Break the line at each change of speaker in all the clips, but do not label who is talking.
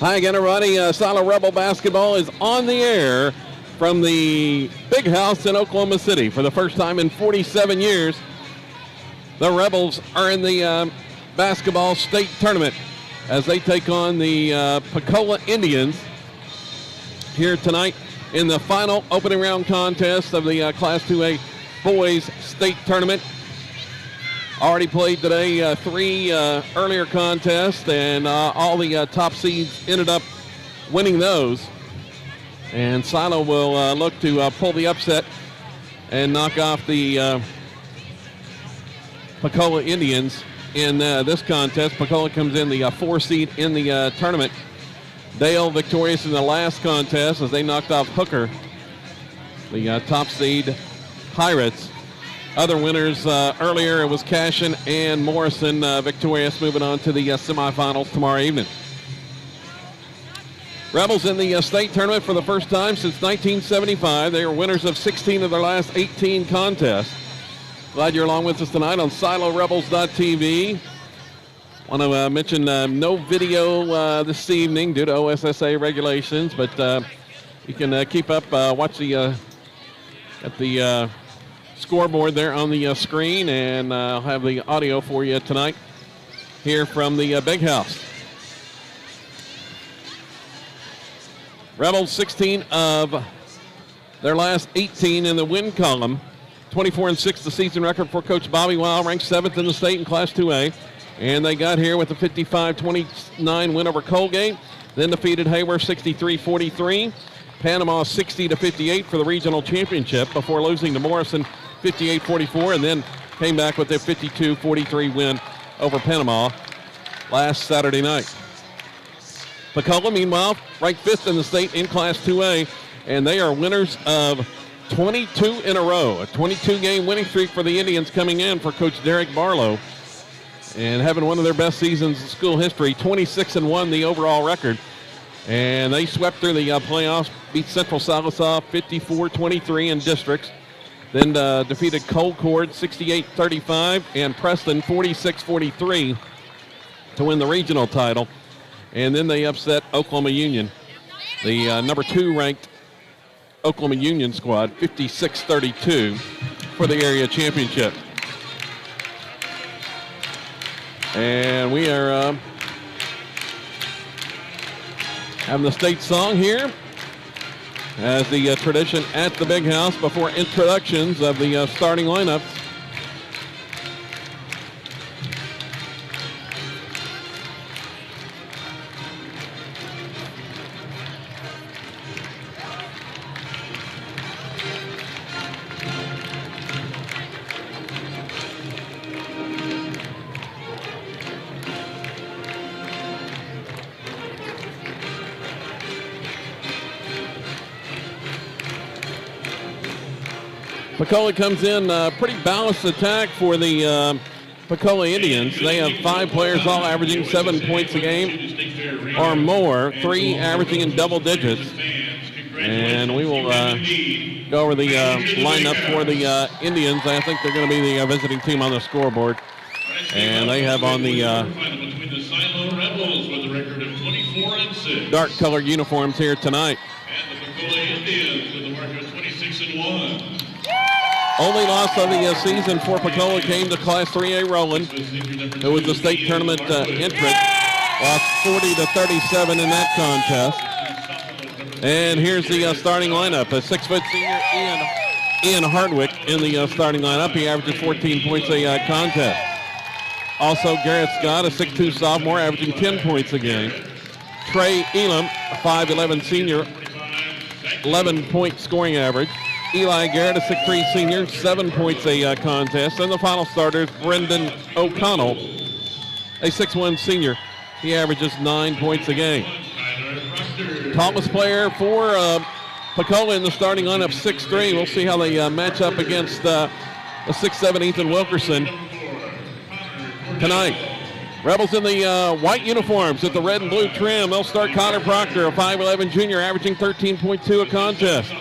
Hi again, everybody. Silo Rebel basketball is on the air from the Big House in Oklahoma City. For the first time in 47 years, the Rebels are in the basketball state tournament as they take on the Pocola Indians here tonight in the final opening round contest of the Class 2A boys state tournament. Already played today 3 earlier contests, and all the top seeds ended up winning those. And Silo will look to pull the upset and knock off the Pocola Indians in this contest. Pocola comes in the 4 seed in the tournament. Dale victorious in the last contest as they knocked off Hooker, the top seed Pirates. Other winners earlier, it was Cashin and Morrison victorious, moving on to the semifinals tomorrow evening. Rebels in the state tournament for the first time since 1975. They are winners of 16 of their last 18 contests. Glad you're along with us tonight on SiloRebels.tv. Want to mention no video this evening due to OSSA regulations, but you can keep up, watch the at the scoreboard there on the screen, and I'll have the audio for you tonight here from the Big House. Rebels 16 of their last 18 in the win column. 24-6 the season record for Coach Bobby Weil, ranked 7th in the state in Class 2A. And they got here with a 55-29 win over Colgate, then defeated Hayward 63-43. Panama 60-58 for the regional championship before losing to Morrison 58-44, and then came back with their 52-43 win over Panama last Saturday night. Pocola, meanwhile, ranked 5th in the state in Class 2A, and they are winners of 22 in a row. A 22-game winning streak for the Indians coming in for Coach Derek Barlow, and having one of their best seasons in school history, 26-1 the overall record. And they swept through the playoffs, beat Central Salisaw 54-23 in districts, then defeated Concord 68-35 and Preston 46-43 to win the regional title. And then they upset Oklahoma Union, the number 2 ranked Oklahoma Union squad, 56-32 for the area championship. And we are having the state song here as the tradition at the Big House before introductions of the starting lineups. Pocola comes in pretty balanced attack for the Pocola Indians. They have 5 players all averaging 7 points a game or more, 3 averaging in double digits. And we will go over the lineup for the Indians. I think they're going to be the visiting team on the scoreboard. And they have on the dark colored uniforms here tonight.
And the Pocola Indians with a mark of 26-1.
Only loss of the season for Pocola came to Class 3A Roland, who was the state tournament entrant. Lost 40-37 in that contest. And here's the starting lineup. A 6-foot senior, Ian Hardwick, in the starting lineup. He averages 14 points a contest. Also, Garrett Scott, a 6'2 sophomore, averaging 10 points a game. Trey Elam, a 5'11 senior, 11-point scoring average. Eli Garrett, a 6'3 senior, 7 points a contest. And the final starters, Brendan O'Connell, a 6'1 senior. He averages 9 points a game. Tallest player for Pocola in the starting lineup, 6'3". We'll see how they match up against the 6'7 Ethan Wilkerson tonight. Rebels in the white uniforms with the red and blue trim. They'll start Connor Proctor, a 5'11 junior, averaging 13.2 a contest.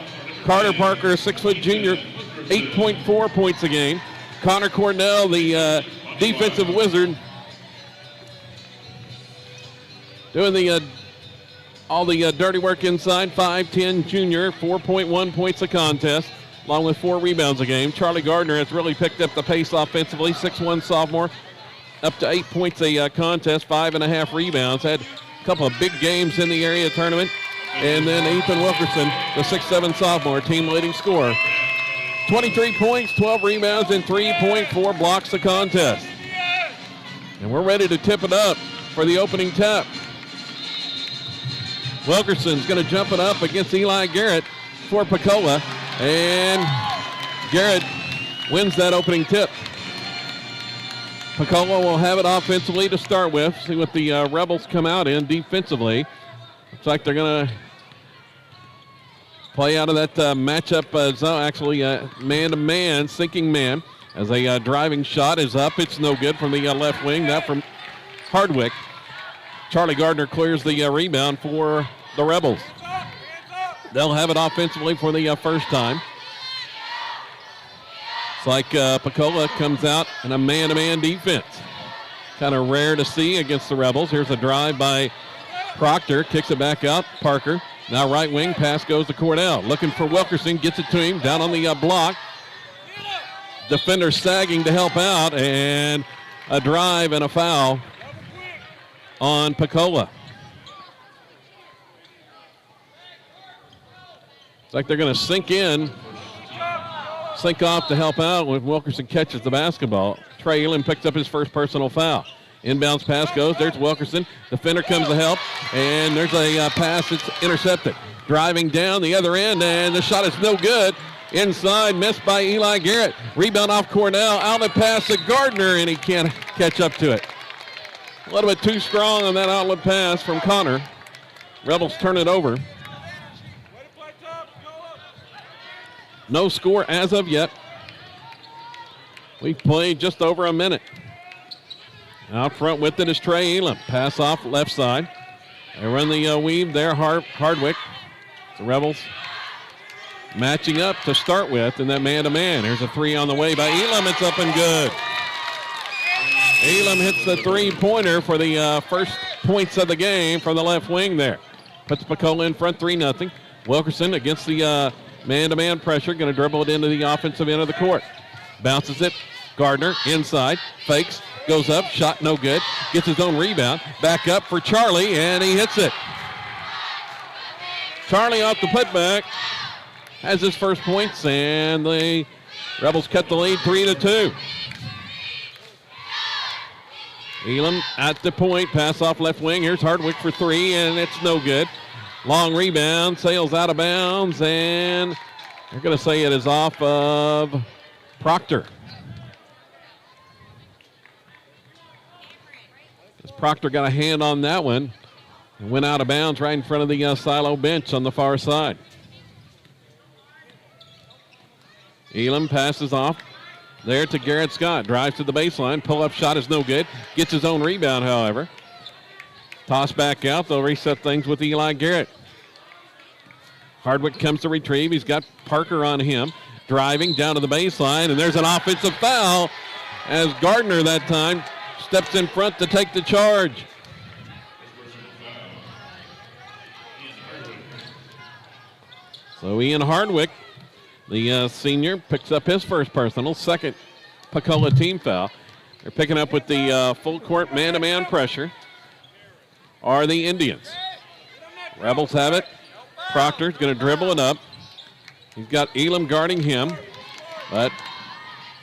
Carter Parker, a 6-foot junior, 8.4 points a game. Connor Cornell, the defensive wizard, doing the all the dirty work inside. 5'10 junior, 4.1 points a contest, along with 4 rebounds a game. Charlie Gardner has really picked up the pace offensively. 6'1 sophomore, up to 8 points a contest, 5.5 rebounds. Had a couple of big games in the area tournament. And then Ethan Wilkerson, the 6'7 sophomore, team leading scorer. 23 points, 12 rebounds, and 3.4 blocks a contest. And we're ready to tip it up for the opening tap. Wilkerson's going to jump it up against Eli Garrett for Pocola. And Garrett wins that opening tip. Pocola will have it offensively to start with. See what the Rebels come out in defensively. Looks like they're going to play out of that matchup zone, actually man-to-man, sinking man, as a driving shot is up. It's no good from the left wing. That from Hardwick. Charlie Gardner clears the rebound for the Rebels. They'll have it offensively for the first time. It's like Pocola comes out in a man-to-man defense. Kind of rare to see against the Rebels. Here's a drive by Proctor, kicks it back out. Parker, now right wing, pass goes to Cordell. Looking for Wilkerson, gets it to him, down on the block. Defender sagging to help out, and a drive and a foul on Pocola. It's like they're going to sink off to help out when Wilkerson catches the basketball. Trey Elam picks up his first personal foul. Inbounds pass goes. There's Wilkerson. Defender comes to help, and there's a pass that's intercepted. Driving down the other end, and the shot is no good. Inside, missed by Eli Garrett. Rebound off Cornell. Outlet pass to Gardner, and he can't catch up to it. A little bit too strong on that outlet pass from Connor. Rebels turn it over. No score as of yet. We've played just over a minute. Out front with it is Trey Elam. Pass off left side. They run the weave there. Hardwick. The Rebels matching up to start with in that man-to-man. Here's a three on the way by Elam. It's up and good. Elam hits the three-pointer for the first points of the game from the left wing there. Puts Pocola in front 3-0. Wilkerson against the man-to-man pressure. Going to dribble it into the offensive end of the court. Bounces it. Gardner inside. Fakes. Goes up. Shot no good. Gets his own rebound. Back up for Charlie, and he hits it. Charlie off the putback. Has his first points, and the Rebels cut the lead 3-2. Elam at the point. Pass off left wing. Here's Hardwick for three, and it's no good. Long rebound. Sails out of bounds, and they're going to say it is off of Proctor. As Proctor got a hand on that one and went out of bounds right in front of the silo bench on the far side. Elam passes off there to Garrett Scott. Drives to the baseline. Pull-up shot is no good. Gets his own rebound, however. Toss back out. They'll reset things with Eli Garrett. Hardwick comes to retrieve. He's got Parker on him. Driving down to the baseline, and there's an offensive foul as Gardner that time steps in front to take the charge. So Ian Hardwick, the senior, picks up his first personal, second Pocola team foul. They're picking up with the full court man-to-man pressure are the Indians. Rebels have it. Proctor's going to dribble it up. He's got Elam guarding him, but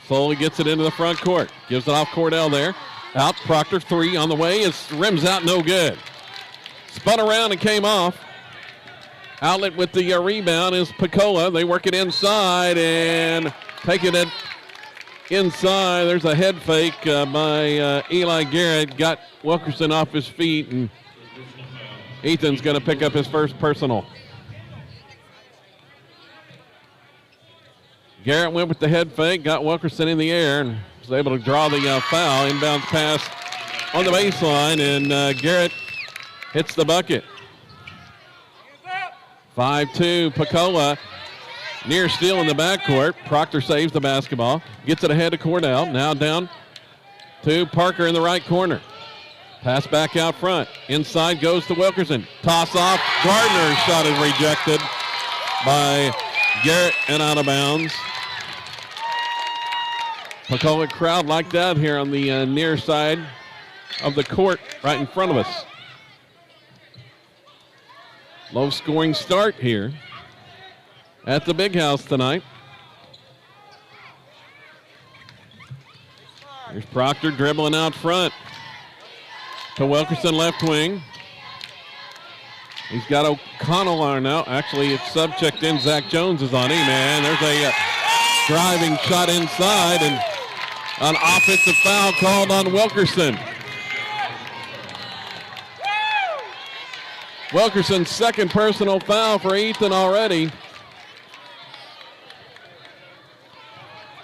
slowly gets it into the front court. Gives it off Cordell there. Out, Proctor, three on the way. It rims out, no good. Spun around and came off. Outlet with the rebound is Pocola. They work it inside and taking it inside. There's a head fake by Eli Garrett. Got Wilkerson off his feet, and Ethan's going to pick up his first personal. Garrett went with the head fake, got Wilkerson in the air, and was able to draw the foul. Inbounds pass on the baseline, and Garrett hits the bucket. 5-2, Pocola. Near steal in the backcourt. Proctor saves the basketball. Gets it ahead to Cordell. Now down to Parker in the right corner. Pass back out front. Inside goes to Wilkerson. Toss off. Gardner's shot is rejected by Garrett and out of bounds. Pocola crowd like that here on the near side of the court right in front of us. Low scoring start here at the Big House tonight. Here's Proctor dribbling out front to Wilkerson left wing. He's got O'Connell on now. Actually, it's sub-checked in. Zach Jones is on him, and there's a driving shot inside, and an offensive foul called on Wilkerson. Wilkerson's second personal foul for Ethan already.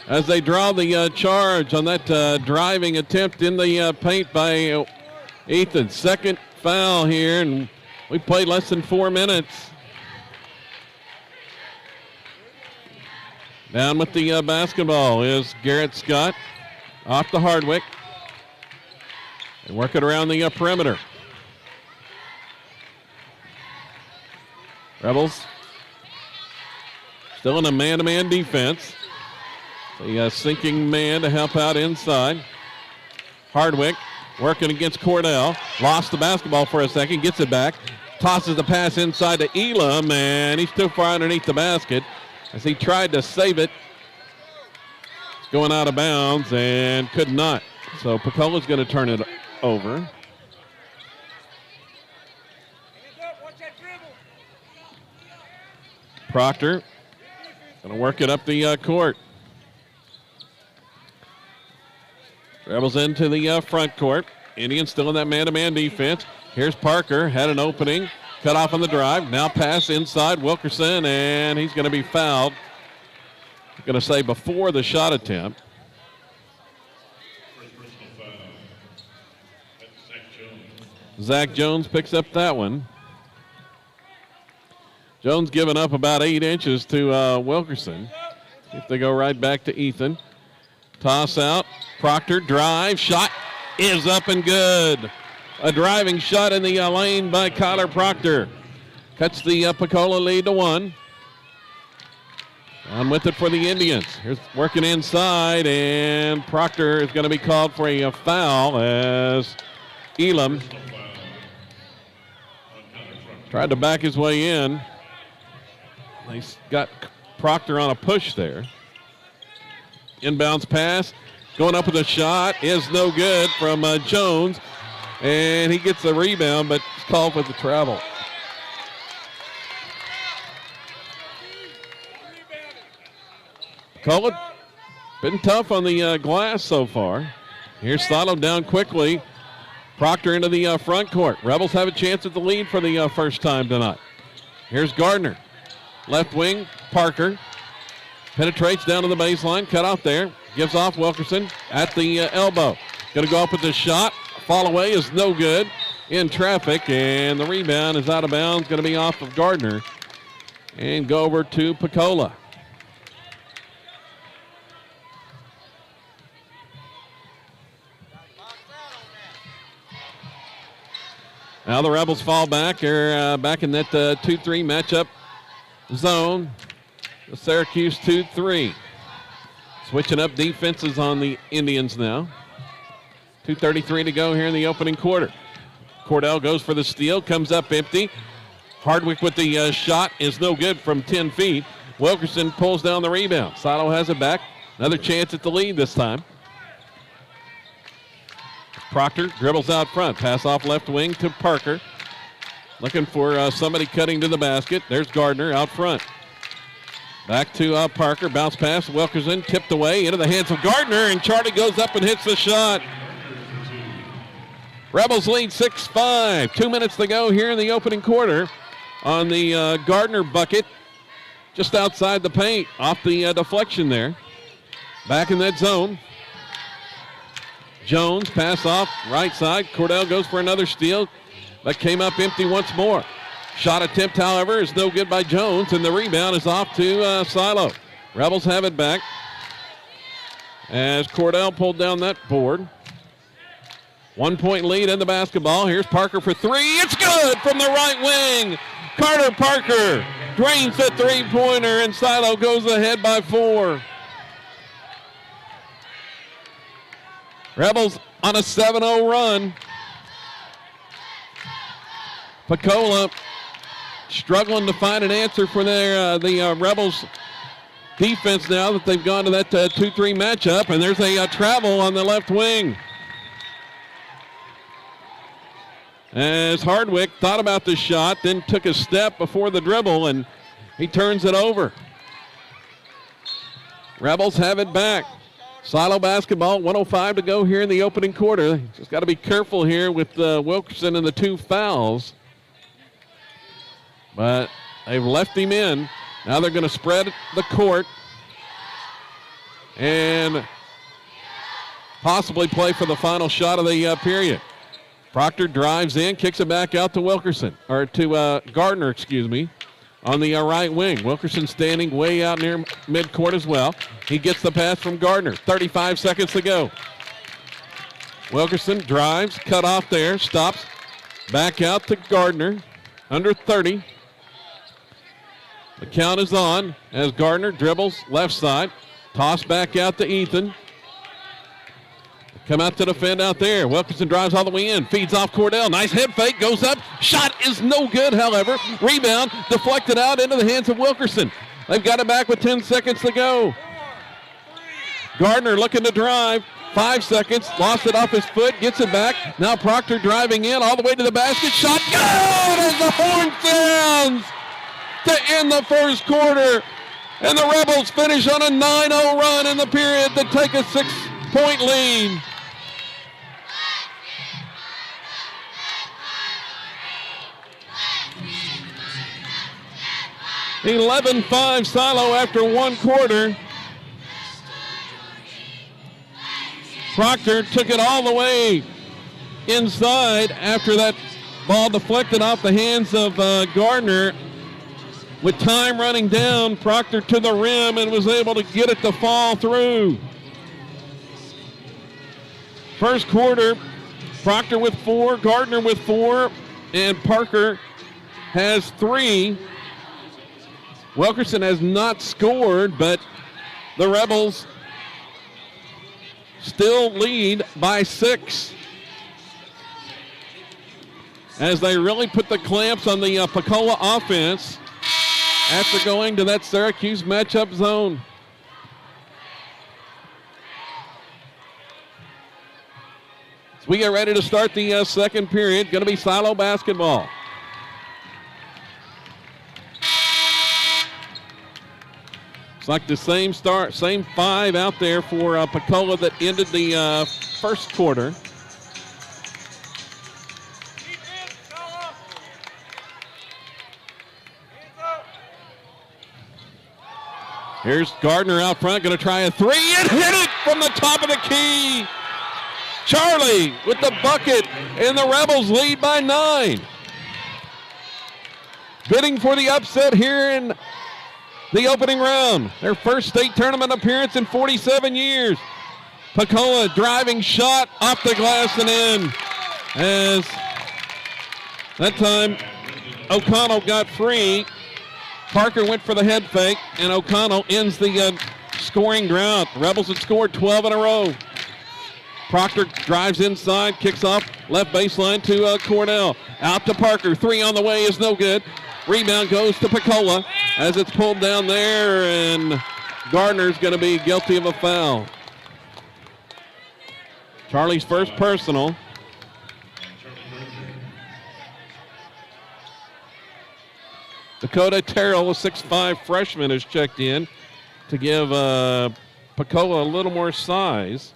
As they draw the charge on that driving attempt in the paint by Ethan. Second foul here, and we played less than 4 minutes. Down with the basketball is Garrett Scott off to Hardwick. And work it around the perimeter. Rebels still in a man-to-man defense. The sinking man to help out inside. Hardwick working against Cordell. Lost the basketball for a second, gets it back. Tosses the pass inside to Elam, and he's too far underneath the basket as he tried to save it. It's going out of bounds and could not. So Pocola's going to turn it over. Proctor going to work it up the court. Rebels into the front court. Indians still in that man-to-man defense. Here's Parker, had an opening, cut off on the drive. Now pass inside Wilkerson, and he's going to be fouled. I'm going to say before the shot attempt. Zach Jones picks up that one. Jones giving up about 8 inches to Wilkerson. If they go right back to Ethan. Toss out. Proctor drive. Shot is up and good. A driving shot in the lane by Kyler Proctor. Cuts the Pocola lead to 1. On with it for the Indians. Here's working inside, and Proctor is going to be called for a foul as Elam tried to back his way in. They got Proctor on a push there. Inbounds pass. Going up with a shot is no good from Jones. And he gets the rebound, but it's called with the travel. Pocola been tough on the glass so far. Here's Sotto down quickly. Proctor into the front court. Rebels have a chance at the lead for the first time tonight. Here's Gardner. Left wing, Parker. Penetrates down to the baseline, cut out there. Gives off Wilkerson at the elbow. Going to go up with the shot. Fall away is no good in traffic, and the rebound is out of bounds. Going to be off of Gardner and go over to Pocola. Now the Rebels fall back. They're back in that 2-3 matchup zone. The Syracuse 2-3. Switching up defenses on the Indians now. 2:33 to go here in the opening quarter. Cordell goes for the steal, comes up empty. Hardwick with the shot is no good from 10 feet. Wilkerson pulls down the rebound. Sato has it back. Another chance at the lead this time. Proctor dribbles out front. Pass off left wing to Parker. Looking for somebody cutting to the basket. There's Gardner out front. Back to Parker. Bounce pass. Wilkerson tipped away into the hands of Gardner, and Charlie goes up and hits the shot. Rebels lead 6-5. 2 minutes to go here in the opening quarter on the Gardner bucket. Just outside the paint. Off the deflection there. Back in that zone. Jones, pass off, right side. Cordell goes for another steal. That came up empty once more. Shot attempt, however, is no good by Jones, and the rebound is off to Silo. Rebels have it back as Cordell pulled down that board. 1 point lead in the basketball. Here's Parker for three. It's good from the right wing. Carter Parker drains the three-pointer, and Silo goes ahead by 4. Rebels on a 7-0 run. Pocola struggling to find an answer for the Rebels defense now that they've gone to that 2-3 matchup, and there's a travel on the left wing. As Hardwick thought about the shot, then took a step before the dribble, and he turns it over. Rebels have it back. Silo basketball, 1:05 to go here in the opening quarter. Just got to be careful here with Wilkerson and the 2 fouls. But they've left him in. Now they're going to spread the court and possibly play for the final shot of the period. Proctor drives in, kicks it back out to Wilkerson, or to Gardner, on the right wing. Wilkerson standing way out near midcourt as well. He gets the pass from Gardner. 35 seconds to go. Wilkerson drives, cut off there, stops, back out to Gardner, under 30. The count is on as Gardner dribbles left side, toss back out to Ethan. Come out to defend out there. Wilkerson drives all the way in, feeds off Cordell. Nice head fake, goes up. Shot is no good, however. Rebound deflected out into the hands of Wilkerson. They've got it back with 10 seconds to go. Gardner looking to drive. 5 seconds, lost it off his foot, gets it back. Now Proctor driving in all the way to the basket. Shot good as the horn sounds to end the first quarter. And the Rebels finish on a 9-0 run in the period to take a 6-point lead. (11-5) Silo after 1 quarter. Proctor took it all the way inside after that ball deflected off the hands of Gardner. With time running down, Proctor to the rim and was able to get it to fall through. First quarter, Proctor with 4, Gardner with 4, and Parker has 3. Wilkerson has not scored, but the Rebels still lead by 6. As they really put the clamps on the Pocola offense after going to that Syracuse matchup zone. So we get ready to start the second period. Going to be Silo basketball. It's like the same 5 out there for Pocola that ended the first quarter. Here's Gardner out front, going to try a 3 and hit it from the top of the key. Charlie with the bucket, and the Rebels lead by 9. Bidding for the upset here in the opening round. Their first state tournament appearance in 47 years. Pocola driving shot off the glass and in. As that time O'Connell got free. Parker went for the head fake, and O'Connell ends the scoring drought. Rebels had scored 12 in a row. Proctor drives inside, kicks off left baseline to Cordell. Out to Parker. 3 on the way is no good. Rebound goes to Pocola as it's pulled down there, and Gardner's going to be guilty of a foul. Charlie's first personal. Dakota Terrell, a 6'5" freshman, has checked in to give Pocola a little more size.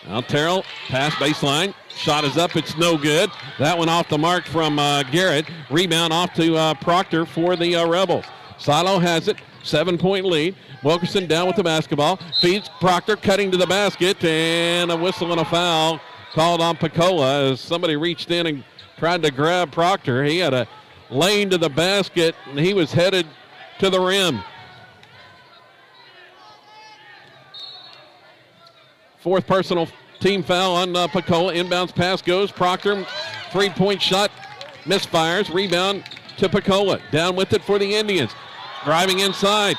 Now Terrell, pass baseline. Shot is up, it's no good. That one off the mark from Garrett. Rebound off to Proctor for the Rebels. Silo has it, 7-point lead. Wilkerson down with the basketball. Feeds Proctor, cutting to the basket, and a whistle and a foul called on Pocola as somebody reached in and tried to grab Proctor. He had a lane to the basket, and he was headed to the rim. Fourth personal team foul on Pocola. Inbounds pass goes. Proctor, three-point shot, misfires. Rebound to Pocola. Down with it for the Indians. Driving inside.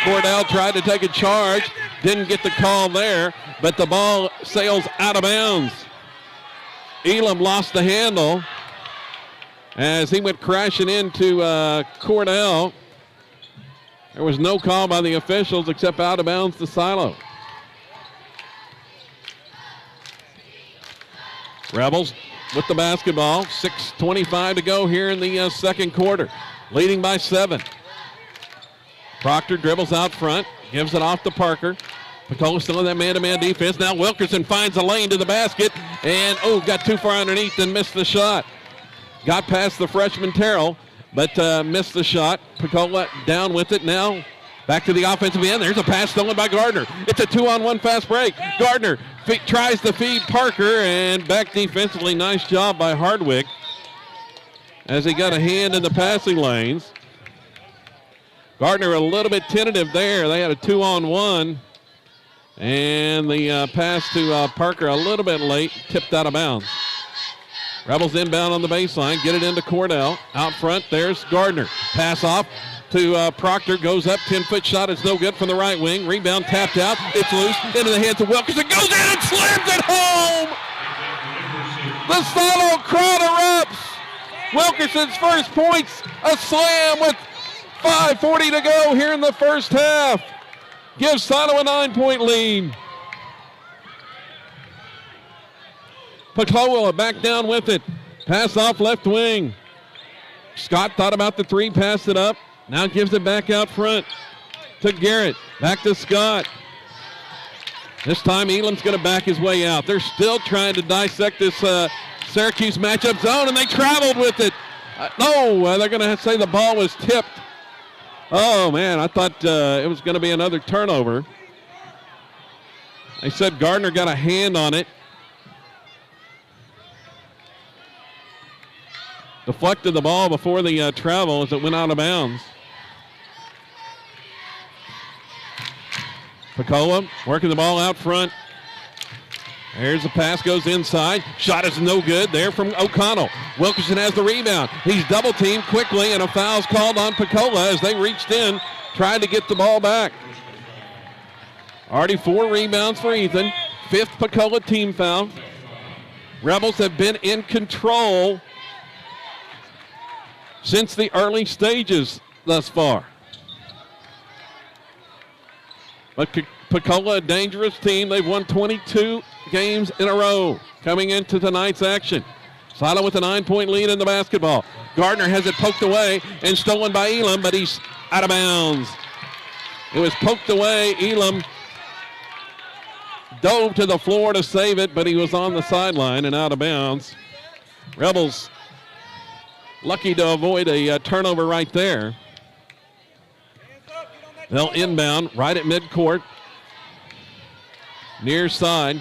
Cordell tried to take a charge. Didn't get the call there, but the ball sails out of bounds. Elam lost the handle as he went crashing into Cordell. There was no call by the officials except out of bounds to Silo. Rebels with the basketball. 6:25 to go here in the second quarter. Leading by 7. Proctor dribbles out front. Gives it off to Parker. Pocola still in that man-to-man defense. Now Wilkerson finds a lane to the basket. And, got too far underneath and missed the shot. Got past the freshman Terrell, but missed the shot. Pocola down with it now. Back to the offensive end. There's a pass stolen by Gardner. It's a 2-on-1 fast break. Gardner tries to feed Parker, and back defensively. Nice job by Hardwick as he got a hand in the passing lanes. Gardner a little bit tentative there. They had a 2-on-1, and the pass to Parker a little bit late, tipped out of bounds. Rebels inbound on the baseline, get it into Cordell. Out front, there's Gardner. Pass off to Proctor, goes up, 10-foot shot, it's no good from the right wing. Rebound tapped out, it's loose, into the hands of Wilkerson, goes in and slams it home! The Silo crowd erupts! Wilkerson's first points, a slam with 5:40 to go here in the first half. Gives Silo a 9-point lead. Pocola back down with it. Pass off left wing. Scott thought about the three, passed it up. Now gives it back out front to Garrett. Back to Scott. This time Elam's going to back his way out. They're still trying to dissect this Syracuse matchup zone, and they traveled with it. They're going to say the ball was tipped. Oh, man, I thought it was going to be another turnover. They said Gardner got a hand on it. Deflected the ball before the travel as it went out of bounds. Pocola working the ball out front. There's the pass, goes inside. Shot is no good there from O'Connell. Wilkerson has the rebound. He's double teamed quickly, and a foul's called on Pocola as they reached in, tried to get the ball back. Already 4 rebounds for Ethan. 5th Pocola team foul. Rebels have been in control since the early stages thus far. But Pocola, a dangerous team. They've won 22 games in a row coming into tonight's action. Silo with a 9-point lead in the basketball. Gardner has it poked away and stolen by Elam, but he's out of bounds. It was poked away. Elam dove to the floor to save it, but he was on the sideline and out of bounds. Rebels lucky to avoid a turnover right there. They'll inbound right at midcourt. Near side.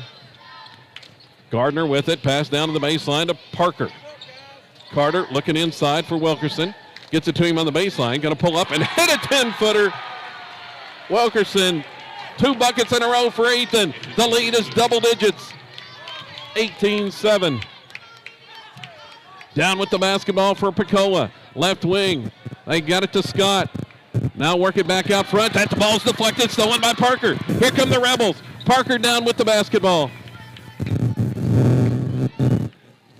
Gardner with it. Pass down to the baseline to Parker. Carter looking inside for Wilkerson. Gets it to him on the baseline. Going to pull up and hit a 10-footer. Wilkerson, 2 buckets in a row for Ethan. The lead is double digits. 18-7. Down with the basketball for Pocola. Left wing. They got it to Scott. Now work it back out front. That ball's deflected. Stolen by Parker. Here come the Rebels. Parker down with the basketball.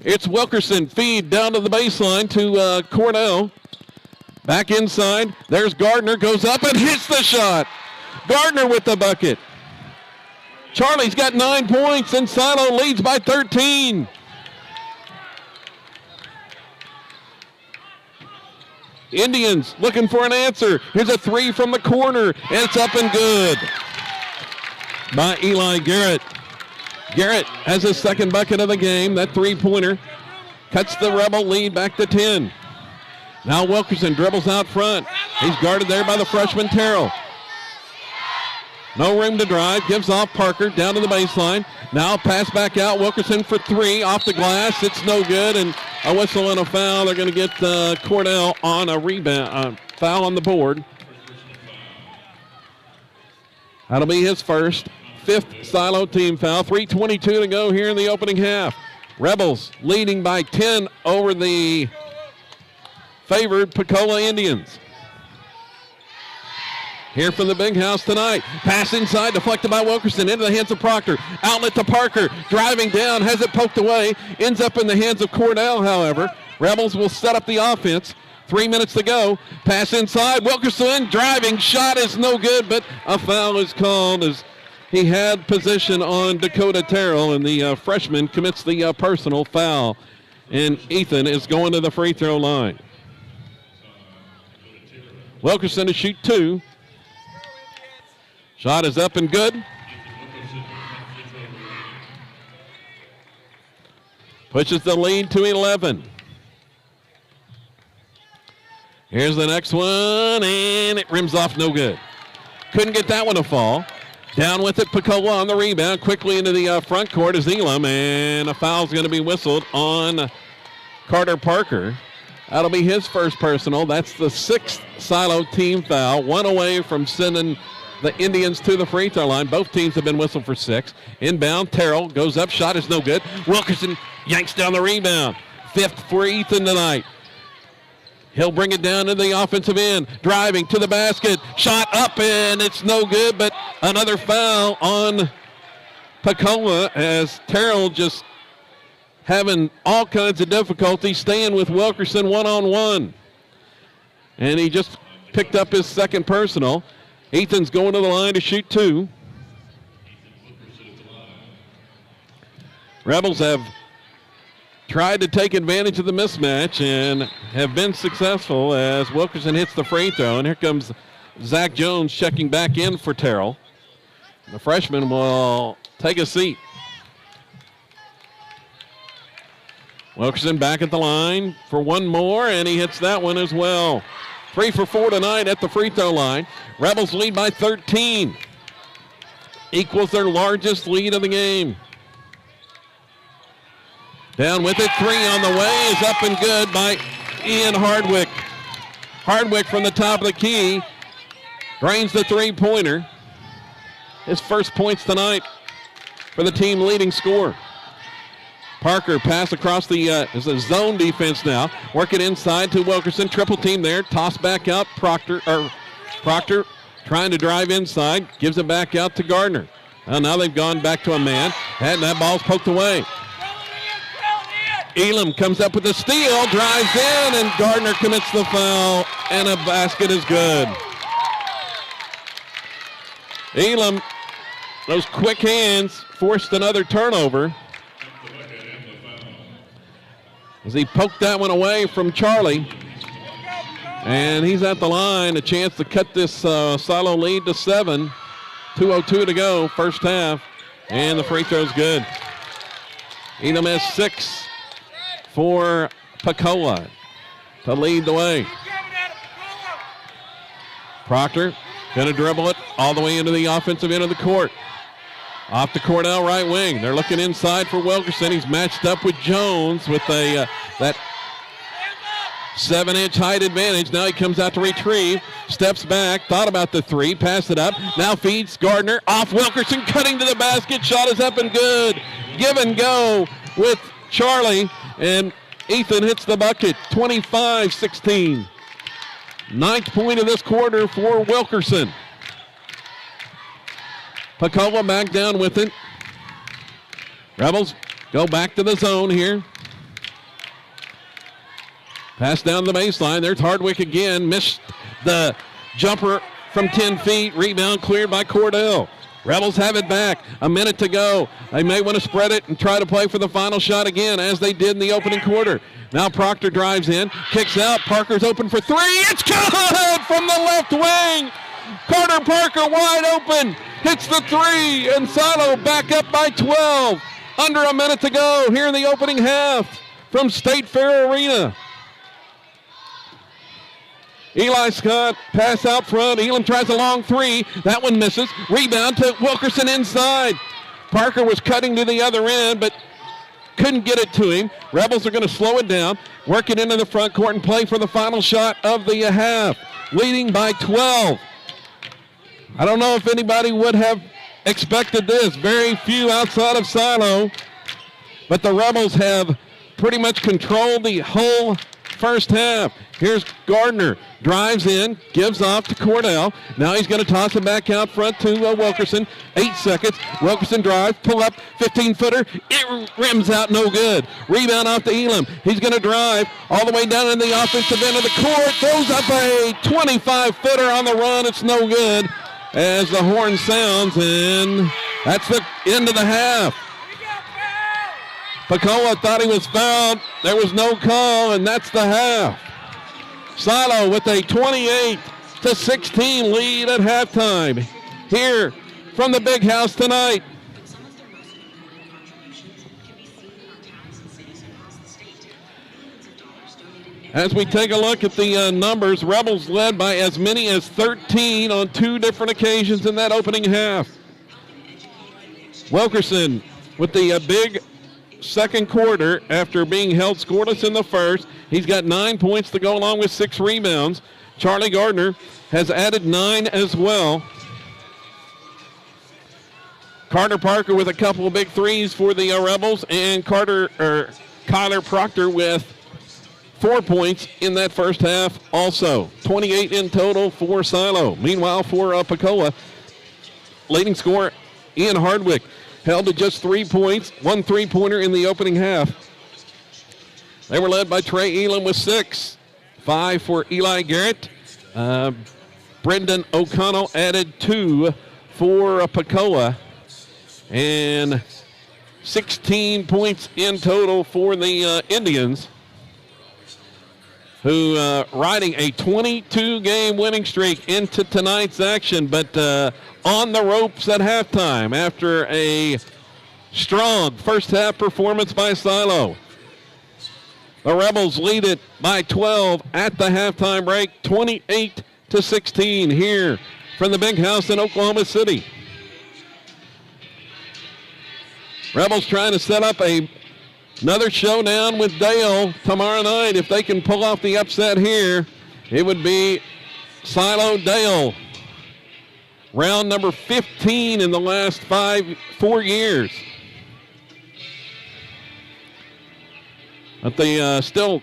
It's Wilkerson. Feed down to the baseline to Cornell. Back inside. There's Gardner. Goes up and hits the shot. Gardner with the bucket. Charlie's got 9 points and Silo leads by 13. Indians looking for an answer. Here's a 3 from the corner, and it's up and good by Eli Garrett. Garrett has his second bucket of the game. That 3-pointer cuts the Rebel lead back to 10. Now Wilkerson dribbles out front. He's guarded there by the freshman Terrell. No room to drive. Gives off Parker down to the baseline. Now pass back out. Wilkerson for 3 off the glass. It's no good, and a whistle and a foul. They're going to get Cordell on a rebound. Foul on the board. That'll be his first. 5th Silo team foul. 3:22 to go here in the opening half. Rebels leading by 10 over the favored Pocola Indians. Here from the big house tonight. Pass inside, deflected by Wilkerson into the hands of Proctor. Outlet to Parker, driving down, has it poked away. Ends up in the hands of Cordell, however. Rebels will set up the offense. 3 minutes to go. Pass inside, Wilkerson driving, shot is no good, but a foul is called as he had position on Dakota Terrell, and the freshman commits the personal foul. And Ethan is going to the free throw line. Wilkerson to shoot 2. Shot is up and good. Pushes the lead to 11. Here's the next one, and it rims off no good. Couldn't get that one to fall. Down with it, Pocola on the rebound. Quickly into the front court is Elam, and a foul's going to be whistled on Carter Parker. That'll be his first personal. That's the 6th Silo team foul. One away from sending the Indians to the free throw line. Both teams have been whistled for 6. Inbound, Terrell goes up, shot is no good. Wilkerson yanks down the rebound. 5th for Ethan tonight. He'll bring it down to the offensive end. Driving to the basket. Shot up, and it's no good, but another foul on Pocola as Terrell just having all kinds of difficulty staying with Wilkerson one-on-one. And he just picked up his second personal. Ethan's going to the line to shoot 2. Rebels have tried to take advantage of the mismatch and have been successful as Wilkerson hits the free throw. And here comes Zach Jones checking back in for Terrell. The freshman will take a seat. Wilkerson back at the line for one more, and he hits that one as well. 3 for 4 tonight at the free throw line. Rebels lead by 13. Equals their largest lead of the game. Down with it, 3 on the way is up and good by Ian Hardwick. Hardwick from the top of the key drains the three-pointer. His first points tonight for the team leading scorer. Parker pass across the is a zone defense now. Work it inside to Wilkerson. Triple team there. Toss back out. Proctor trying to drive inside. Gives it back out to Gardner. Well, now they've gone back to a man. And that ball's poked away. Elam comes up with a steal. Drives in, and Gardner commits the foul. And a basket is good. Elam, those quick hands, forced another turnover. As he poked that one away from Charlie. And he's at the line, a chance to cut this Silo lead to 7. 2:02 to go, first half. And the free throw's good. Elam has 6 for Pocola to lead the way. Proctor going to dribble it all the way into the offensive end of the court. Off to Cordell, right wing. They're looking inside for Wilkerson. He's matched up with Jones with a that 7-inch height advantage. Now he comes out to retrieve. Steps back. Thought about the 3. Passed it up. Now feeds Gardner. Off Wilkerson. Cutting to the basket. Shot is up and good. Give and go with Charlie. And Ethan hits the bucket. 25-16. 9th point of this quarter for Wilkerson. Pocola back down with it. Rebels go back to the zone here. Pass down the baseline. There's Hardwick again. Missed the jumper from 10 feet. Rebound cleared by Cordell. Rebels have it back. A minute to go. They may want to spread it and try to play for the final shot again, as they did in the opening quarter. Now Proctor drives in, kicks out. Parker's open for 3. It's good from the left wing. Carter Parker wide open. Hits the 3, and Silo back up by 12. Under a minute to go here in the opening half from State Fair Arena. Eli Scott pass out front. Elam tries a long 3. That one misses. Rebound to Wilkerson inside. Parker was cutting to the other end, but couldn't get it to him. Rebels are going to slow it down, work it into the front court, and play for the final shot of the half. Leading by 12. I don't know if anybody would have expected this. Very few outside of Silo. But the Rebels have pretty much controlled the whole first half. Here's Gardner. Drives in, gives off to Cordell. Now he's going to toss it back out front to Wilkerson. 8 seconds. Wilkerson drives, pull up, 15-footer. It rims out, no good. Rebound off to Elam. He's going to drive all the way down in the offensive end of the court. Throws up a 25-footer on the run. It's no good as the horn sounds, and that's the end of the half. Pocola thought he was fouled. There was no call, and that's the half. Silo with a 28-16 lead at halftime here from the Big House tonight. As we take a look at the numbers, Rebels led by as many as 13 on 2 different occasions in that opening half. Wilkerson with the big second quarter after being held scoreless in the first. He's got 9 points to go along with 6 rebounds. Charlie Gardner has added 9 as well. Carter Parker with a couple of big threes for the Rebels, and Kyler Proctor with 4 points in that first half also. 28 in total for Silo. Meanwhile, for Pocola, leading scorer Ian Hardwick held to just 3 points, 1 3-pointer in the opening half. They were led by Trey Elam with 6. 5 for Eli Garrett. Brendan O'Connell added 2 for Pocola. And 16 points in total for the Indians, who riding a 22-game winning streak into tonight's action, but on the ropes at halftime after a strong first-half performance by Silo. The Rebels lead it by 12 at the halftime break, 28-16 here from the Big House in Oklahoma City. Rebels trying to set up another showdown with Dale tomorrow night. If they can pull off the upset here, it would be Silo-Dale. Round number 15 in the last 4 years. But they still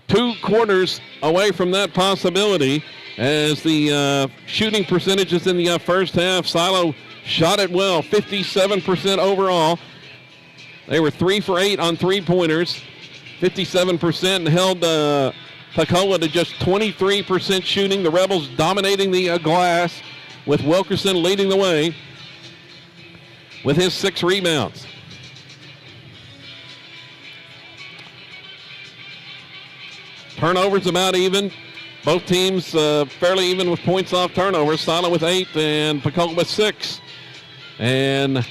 2 quarters away from that possibility, as the shooting percentages in the first half. Silo shot it well, 57% overall. They were 3 for 8 on 3-pointers, 57%, and held Pocola to just 23% shooting. The Rebels dominating the glass, with Wilkerson leading the way with his 6 rebounds. Turnovers about even. Both teams fairly even with points off turnovers. Silo with 8 and Pocola with 6. And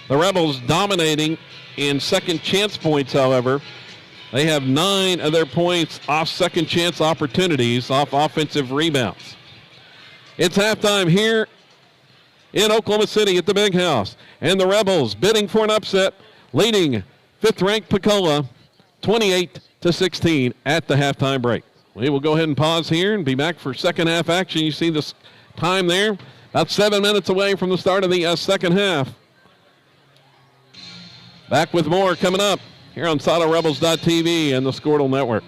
the Rebels dominating in second chance points, however. They have 9 of their points off second chance opportunities, off offensive rebounds. It's halftime here in Oklahoma City at the Big House. And the Rebels bidding for an upset, leading 5th-ranked Pocola 28-16 at the halftime break. We will go ahead and pause here and be back for second half action. You see this time there, about 7 minutes away from the start of the second half. Back with more coming up here on SiloRebels.tv and the Squirtle Network.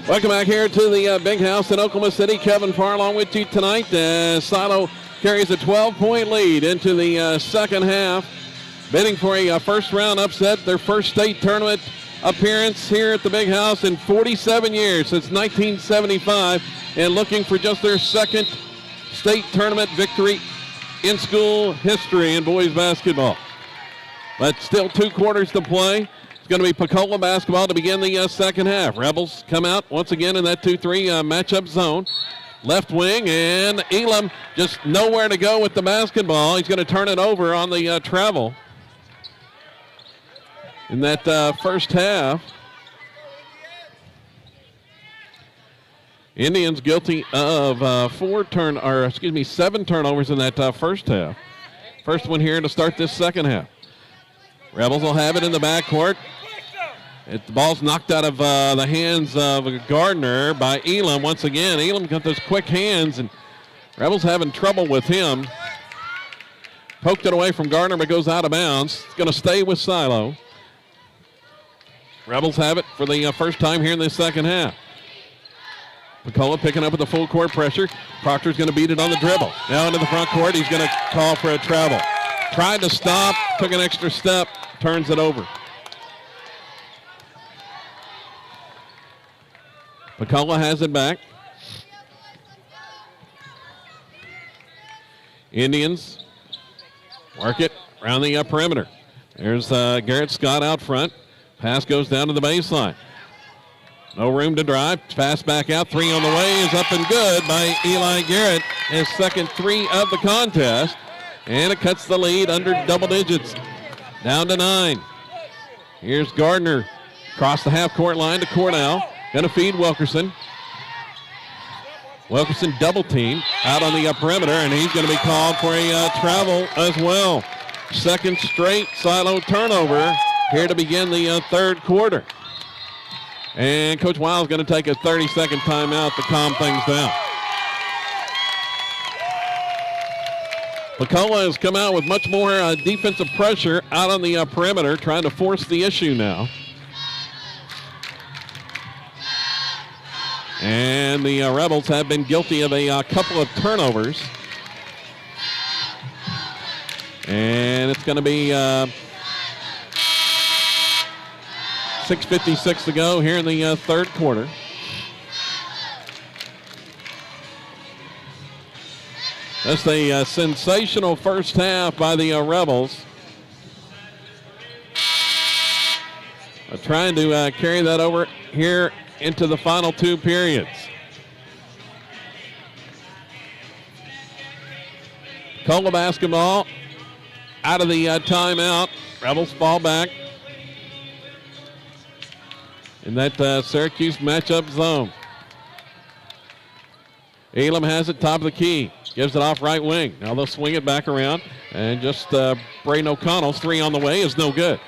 Welcome back here to the big house in Oklahoma City. Kevin Farlong with you tonight. Silo carries a 12-point lead into the second half, bidding for a first-round upset, their first state tournament appearance here at the big house in 47 years, since 1975, and looking for just their second state tournament victory in school history in boys basketball. But still 2 quarters to play. It's going to be Pocola basketball to begin the second half. Rebels come out once again in that 2-3 matchup zone. Left wing, and Elam just nowhere to go with the basketball. He's going to turn it over on the travel in that first half. Indians guilty of 7 turnovers in that first half. First one here to start this second half. Rebels will have it in the backcourt. The ball's knocked out of the hands of Gardner by Elam once again. Elam got those quick hands, and Rebels having trouble with him. Poked it away from Gardner, but goes out of bounds. It's going to stay with Silo. Rebels have it for the first time here in the second half. Pocola picking up with the full court pressure. Proctor's going to beat it on the dribble. Now into the front court. He's going to call for a travel. Tried to stop, took an extra step, turns it over. Pocola has it back. Indians work it around the perimeter. There's Garrett Scott out front. Pass goes down to the baseline. No room to drive. Pass back out. 3 on the way is up and good by Eli Garrett. His second 3 of the contest. And it cuts the lead under double digits. Down to 9. Here's Gardner. Across the half-court line to Cornell. Going to feed Wilkerson. Wilkerson double team out on the perimeter, and he's going to be called for a travel as well. Second straight Silo turnover here to begin the third quarter. And Coach Wiles going to take a 30-second timeout to calm things down. Pocola has come out with much more defensive pressure out on the perimeter, trying to force the issue now. And the Rebels have been guilty of a couple of turnovers. And it's going to be 6:56 to go here in the third quarter. That's a sensational first half by the Rebels. Trying to carry that over here into the final 2 periods. Pocola basketball out of the timeout. Rebels fall back in that Syracuse matchup zone. Elam has it top of the key. Gives it off right wing. Now they'll swing it back around. And just Braden O'Connell's 3 on the way is no good.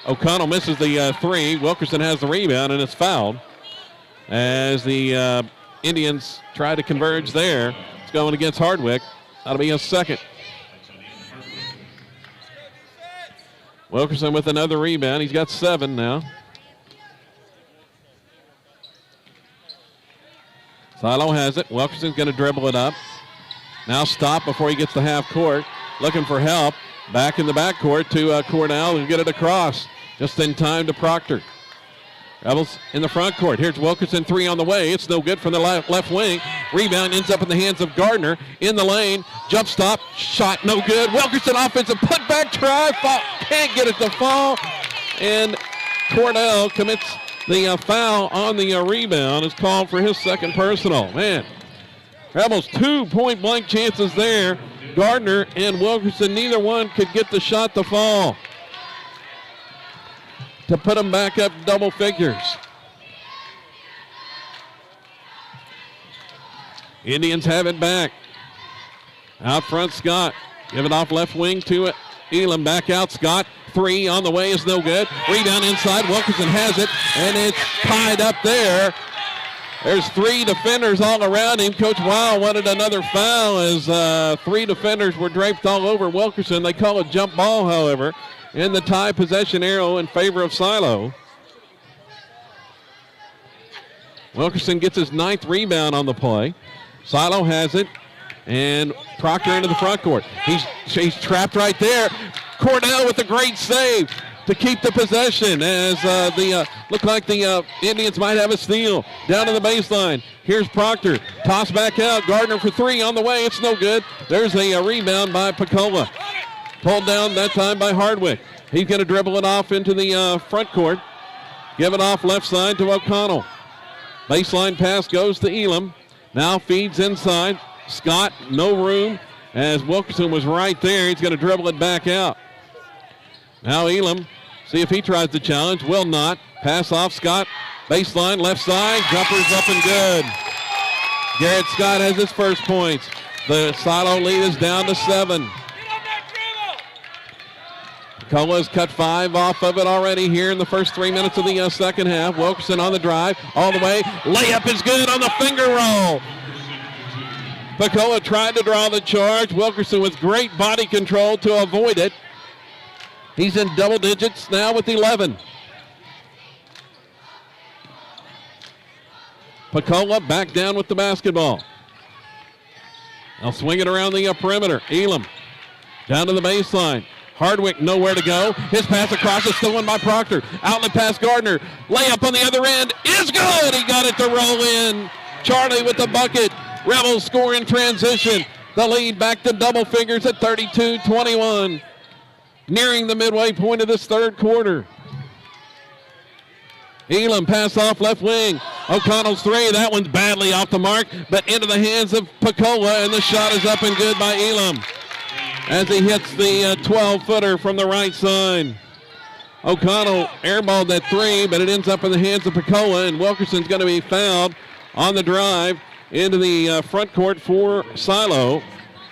O'Connell misses the 3. Wilkerson has the rebound, and it's fouled as the Indians try to converge there. It's going against Hardwick. That'll be a second. Wilkerson with another rebound. He's got 7 now. Silo has it. Wilkerson's going to dribble it up. Now stop before he gets to half court. Looking for help. Back in the backcourt to Cornell, who get it across. Just in time to Proctor. Rebels in the front court. Here's Wilkerson, 3 on the way. It's no good from the left wing. Rebound ends up in the hands of Gardner in the lane. Jump stop. Shot no good. Wilkerson offensive putback try. Can't get it to fall. And Cornell commits the foul on the rebound. Is called for his second personal. Man, Rebels 2 point-blank chances there. Gardner and Wilkerson, neither one could get the shot to fall to put them back up double figures. Indians have it back. Out front, Scott. Give it off left wing to Elam. Back out, Scott. 3 on the way is no good. Rebound inside. Wilkerson has it, and it's tied up there. There's 3 defenders all around him. Coach Weil wanted another foul as 3 defenders were draped all over Wilkerson. They call it jump ball, however, in the tie possession arrow in favor of Silo. Wilkerson gets his 9th rebound on the play. Silo has it, and Proctor into the front court. He's trapped right there. Cordell with a great save to keep the possession as look like the Indians might have a steal. Down to the baseline. Here's Proctor. Toss back out. Gardner for 3 on the way. It's no good. There's a rebound by Pocola. Pulled down that time by Hardwick. He's going to dribble it off into the front court. Give it off left side to O'Connell. Baseline pass goes to Elam. Now feeds inside. Scott, no room, as Wilkerson was right there. He's going to dribble it back out. Now Elam, see if he tries to challenge. Will not. Pass off Scott. Baseline, left side. Jumper's up and good. Garrett Scott has his first points. The Silo lead is down to 7. Cola's cut 5 off of it already here in the first 3 minutes of the second half. Wilkerson on the drive, all the way. Layup is good on the finger roll. Pocola tried to draw the charge. Wilkerson with great body control to avoid it. He's in double digits now with 11. Pocola back down with the basketball. They'll swing it around the perimeter. Elam down to the baseline. Hardwick nowhere to go. His pass across is stolen by Proctor. Outlet pass Gardner. Layup on the other end is good. He got it to roll in. Charlie with the bucket. Rebels score in transition. The lead back to double figures at 32-21. Nearing the midway point of this third quarter. Elam pass off left wing. O'Connell's 3. That one's badly off the mark, but into the hands of Pocola, and the shot is up and good by Elam as he hits the 12-footer from the right side. O'Connell airballed that 3, but it ends up in the hands of Pocola, and Wilkerson's going to be fouled on the drive into the front court for Silo,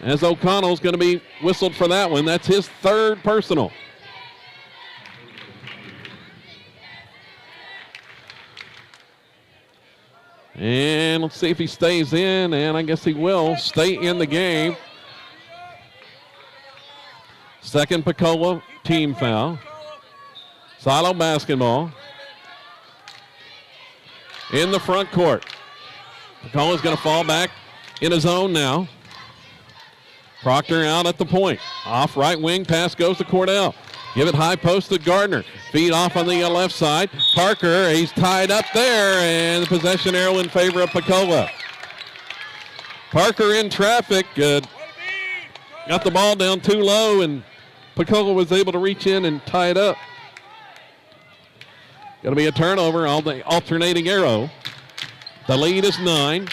as O'Connell's going to be whistled for that one. That's his 3rd personal. And let's see if he stays in, and I guess he will stay in the game. Second Pocola team foul. Silo basketball. In the front court. Pocola's going to fall back in his zone now. Proctor out at the point. Off right wing, pass goes to Cordell. Give it high post to Gardner. Feed off on the left side. Parker, he's tied up there, and the possession arrow in favor of Pocola. Parker in traffic. Got the ball down too low, and Pocola was able to reach in and tie it up. Going to be a turnover on the alternating arrow. The lead is 9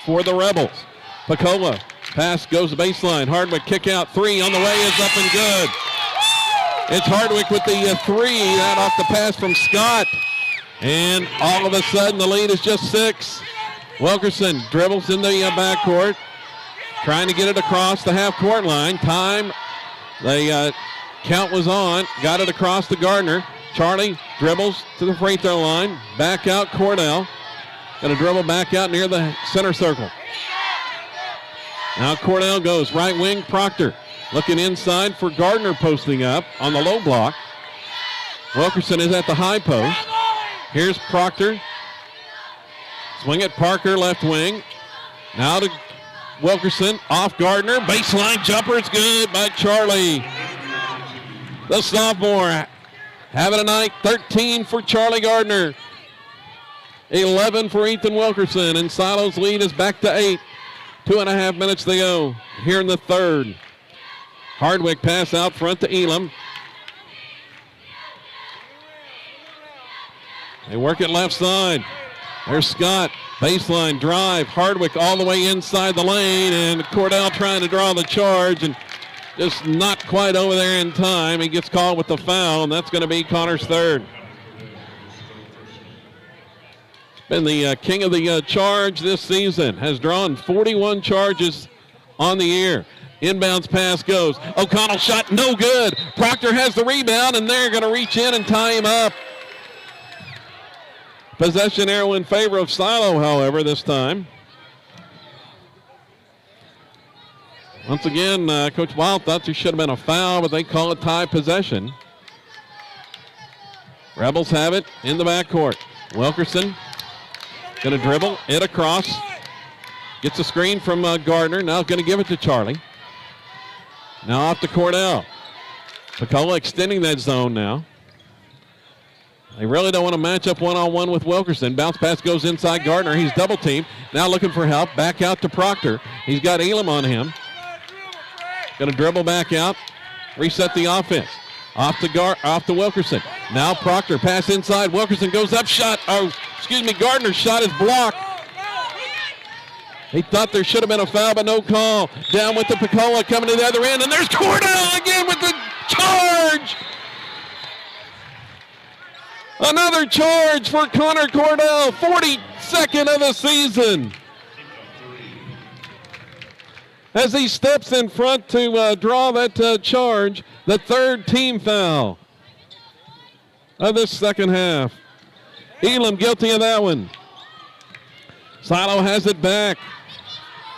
for the Rebels. Pocola, pass goes to baseline. Hardwick kick out 3 on the way is up and good. It's Hardwick with the 3, that off the pass from Scott. And all of a sudden the lead is just 6. Wilkerson dribbles in the backcourt, trying to get it across the half-court line. Time, the count was on, got it across to Gardner. Charlie dribbles to the free throw line. Back out Cordell. Going to dribble back out near the center circle. Now Cordell goes right wing. Proctor looking inside for Gardner posting up on the low block. Wilkerson is at the high post. Here's Proctor. Swing it Parker left wing. Now to Wilkerson off Gardner. Baseline jumper is good by Charlie. The sophomore having a night. 13 for Charlie Gardner. 11 for Ethan Wilkerson, and Silo's lead is back to 8. 2.5 minutes to go here in the third. Hardwick pass out front to Elam. They work it left side. There's Scott. Baseline drive. Hardwick all the way inside the lane, and Cordell trying to draw the charge and just not quite over there in time. He gets called with the foul, and that's going to be Connor's 3rd. Been the king of the charge this season. Has drawn 41 charges on the year. Inbounds pass goes. O'Connell shot no good. Proctor has the rebound, and they're going to reach in and tie him up. Possession arrow in favor of Silo, however, this time. Once again, Coach Wild thought there should have been a foul, but they call it tie possession. Rebels have it in the backcourt. Wilkerson Going to dribble it across. Gets a screen from Gardner. Now going to give it to Charlie. Now off to Cordell. Pocola extending that zone now. They really don't want to match up one-on-one with Wilkerson. Bounce pass goes inside Gardner. He's double teamed. Now looking for help. Back out to Proctor. He's got Elam on him. Going to dribble back out. Reset the offense. Off to Wilkerson. Now Proctor. Pass inside. Wilkerson goes up. Gardner's shot is blocked. He thought there should have been a foul, but no call. Down with the Pocola coming to the other end. And there's Cordell again with the charge. Another charge for Connor Cordell, 42nd of the season. As he steps in front to draw that charge, the third team foul of this second half. Elam guilty of that one. Silo has it back.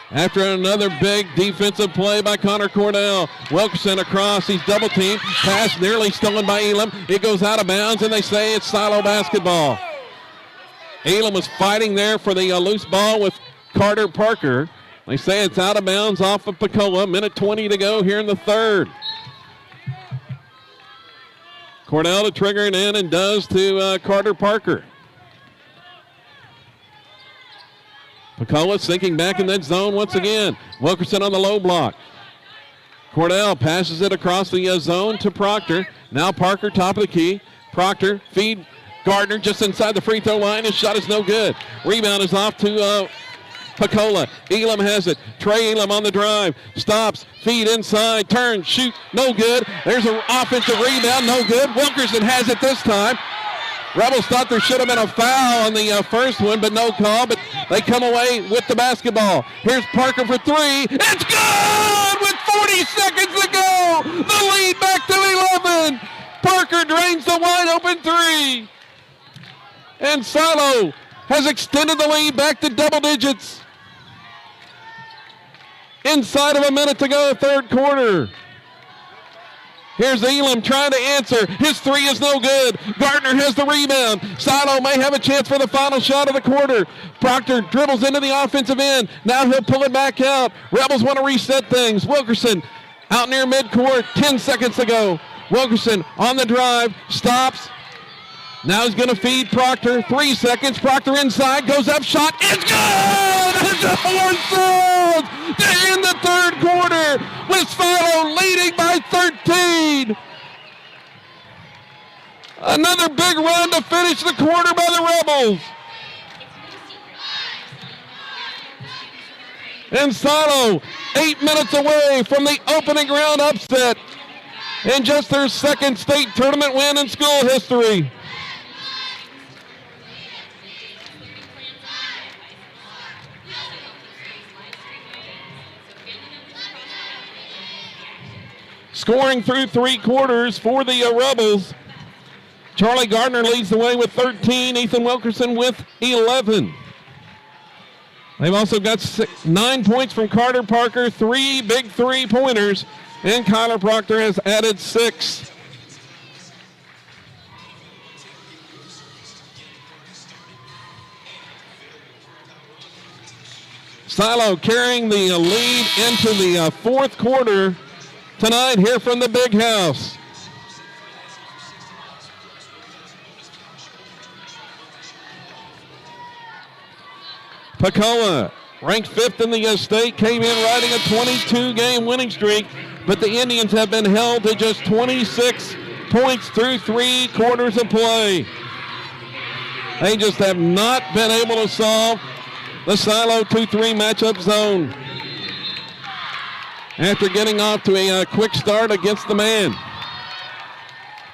After another big defensive play by Connor Cordell. Wilkerson across. He's double teamed. Pass nearly stolen by Elam. It goes out of bounds, and they say it's Silo basketball. Elam was fighting there for the loose ball with Carter Parker. They say it's out of bounds off of Pocola. Minute 20 to go here in the third. Cordell to trigger it in and does to Carter Parker. Pocola sinking back in that zone once again. Wilkerson on the low block. Cordell passes it across the zone to Proctor. Now Parker, top of the key. Proctor, feed Gardner just inside the free throw line. His shot is no good. Rebound is off to Pocola. Elam has it. Trey Elam on the drive. Stops. Feed inside. Turn. Shoot. No good. There's an offensive rebound. No good. Wilkerson has it this time. Rebels thought there should have been a foul on the first one, but no call. But they come away with the basketball. Here's Parker for three. It's good with 40 seconds to go. The lead back to 11. Parker drains the wide open three. And Silo has extended the lead back to double digits. Inside of a minute to go, third quarter. Here's Elam trying to answer. His three is no good. Gardner has the rebound. Silo may have a chance for the final shot of the quarter. Proctor dribbles into the offensive end. Now he'll pull it back out. Rebels want to reset things. Wilkerson out near midcourt. 10 seconds to go. Wilkerson on the drive. Stops. Now he's going to feed Proctor. 3 seconds. Proctor inside. Goes up. Shot. It's good! It's a horse to end the third quarter with Silo leading by 13. Another big run to finish the quarter by the Rebels. And Silo 8 minutes away from the opening round upset and just their second state tournament win in school history. Scoring through three quarters for the Rebels. Charlie Gardner leads the way with 13. Ethan Wilkerson with 11. They've also got 9 points from Carter Parker, 3 big three-pointers, and Kyler Proctor has added 6. Silo carrying the lead into the fourth quarter tonight here from the Big House. Pocola, ranked 5th in the state, came in riding a 22-game winning streak, but the Indians have been held to just 26 points through 3 quarters of play. They just have not been able to solve the Silo 2-3 matchup zone after getting off to a quick start against the man.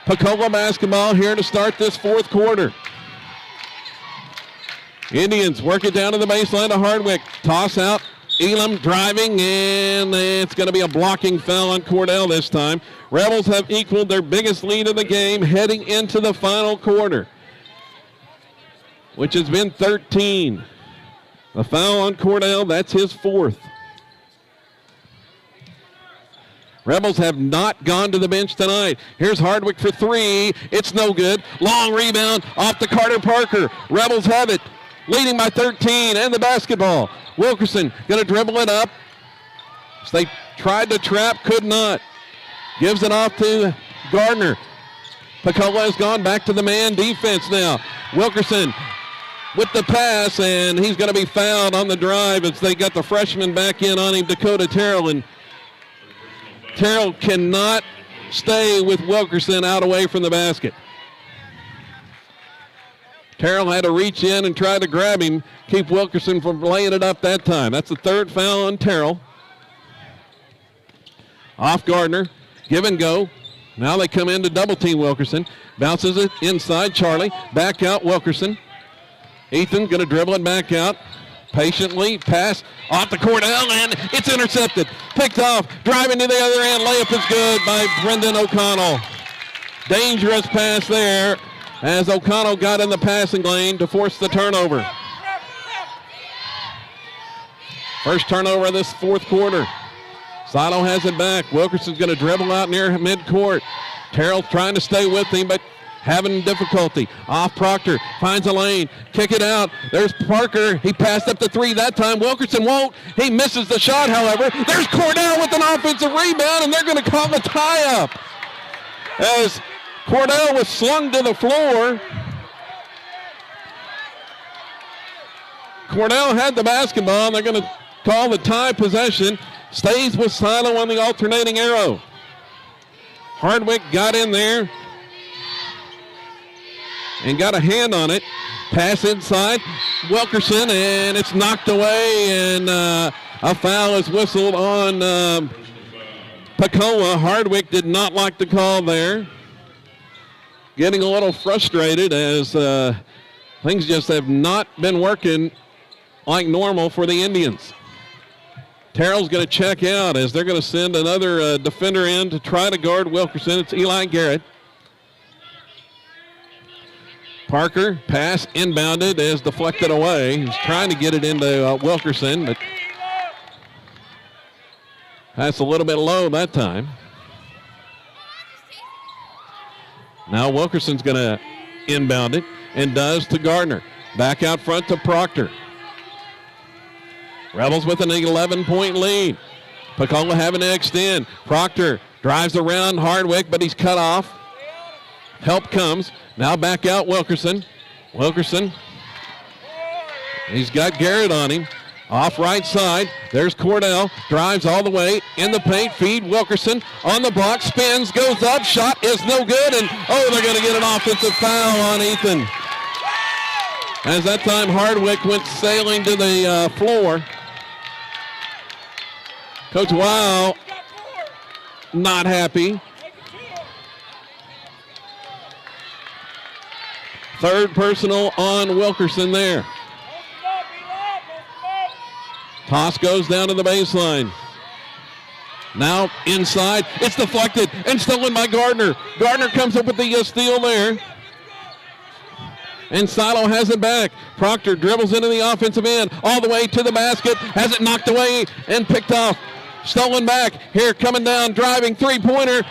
Pocola basketball here to start this fourth quarter. Indians work it down to the baseline to Hardwick. Toss out. Elam driving, and it's going to be a blocking foul on Cordell this time. Rebels have equaled their biggest lead of the game heading into the final quarter, which has been 13. The foul on Cordell, that's his 4th. Rebels have not gone to the bench tonight. Here's Hardwick for 3. It's no good. Long rebound off to Carter Parker. Rebels have it. leading by 13 and the basketball. Wilkerson going to dribble it up. So they tried to trap, could not. Gives it off to Gardner. Pocola has gone back to the man defense now. Wilkerson with the pass, and he's going to be fouled on the drive as they got the freshman back in on him, Dakota Terrell. And Terrell cannot stay with Wilkerson out away from the basket. Terrell had to reach in and try to grab him, keep Wilkerson from laying it up that time. That's the third foul on Terrell. Off Gardner, give and go. Now they come in to double team Wilkerson. Bounces it inside Charlie. Back out Wilkerson. Ethan going to dribble it back out. Patiently pass off the Cordell, and it's intercepted. Picked off, driving to the other end. Layup is good by Brendan O'Connell. Dangerous pass there as O'Connell got in the passing lane to force the turnover. First turnover of this fourth quarter. Silo has it back. Wilkerson's going to dribble out near midcourt. Terrell trying to stay with him, but having difficulty. Off Proctor, finds a lane, kick it out. There's Parker. He passed up the three that time. Wilkerson won't. He misses the shot, however. There's Cordell with an offensive rebound, and they're going to call the tie-up. As Cordell was slung to the floor. Cordell had the basketball, and they're going to call the tie possession. Stays with Silo on the alternating arrow. Hardwick got in there and got a hand on it. Pass inside. Wilkerson, and it's knocked away, and a foul is whistled on Pocola. Hardwick did not like the call there. Getting a little frustrated as things just have not been working like normal for the Indians. Terrell's going to check out as they're going to send another defender in to try to guard Wilkerson. It's Eli Garrett. Parker, pass inbounded, is deflected away. He's trying to get it into Wilkerson, but that's a little bit low that time. Now Wilkerson's going to inbound it and does to Gardner. Back out front to Proctor. Rebels with an 11-point lead. Pocola having to extend. Proctor drives around Hardwick, but he's cut off. Help comes. Now back out Wilkerson. Wilkerson. He's got Garrett on him. Off right side. There's Cordell. Drives all the way in the paint. Feed Wilkerson on the block. Spins. Goes up. Shot is no good. And, they're going to get an offensive foul on Ethan. As that time Hardwick went sailing to the floor. Coach Weil not happy. Third personal on Wilkerson there. Toss goes down to the baseline. Now inside. It's deflected and stolen by Gardner. Gardner comes up with the steal there. And Silo has it back. Proctor dribbles into the offensive end all the way to the basket. Has it knocked away and picked off. Stolen back. Here coming down, driving three-pointer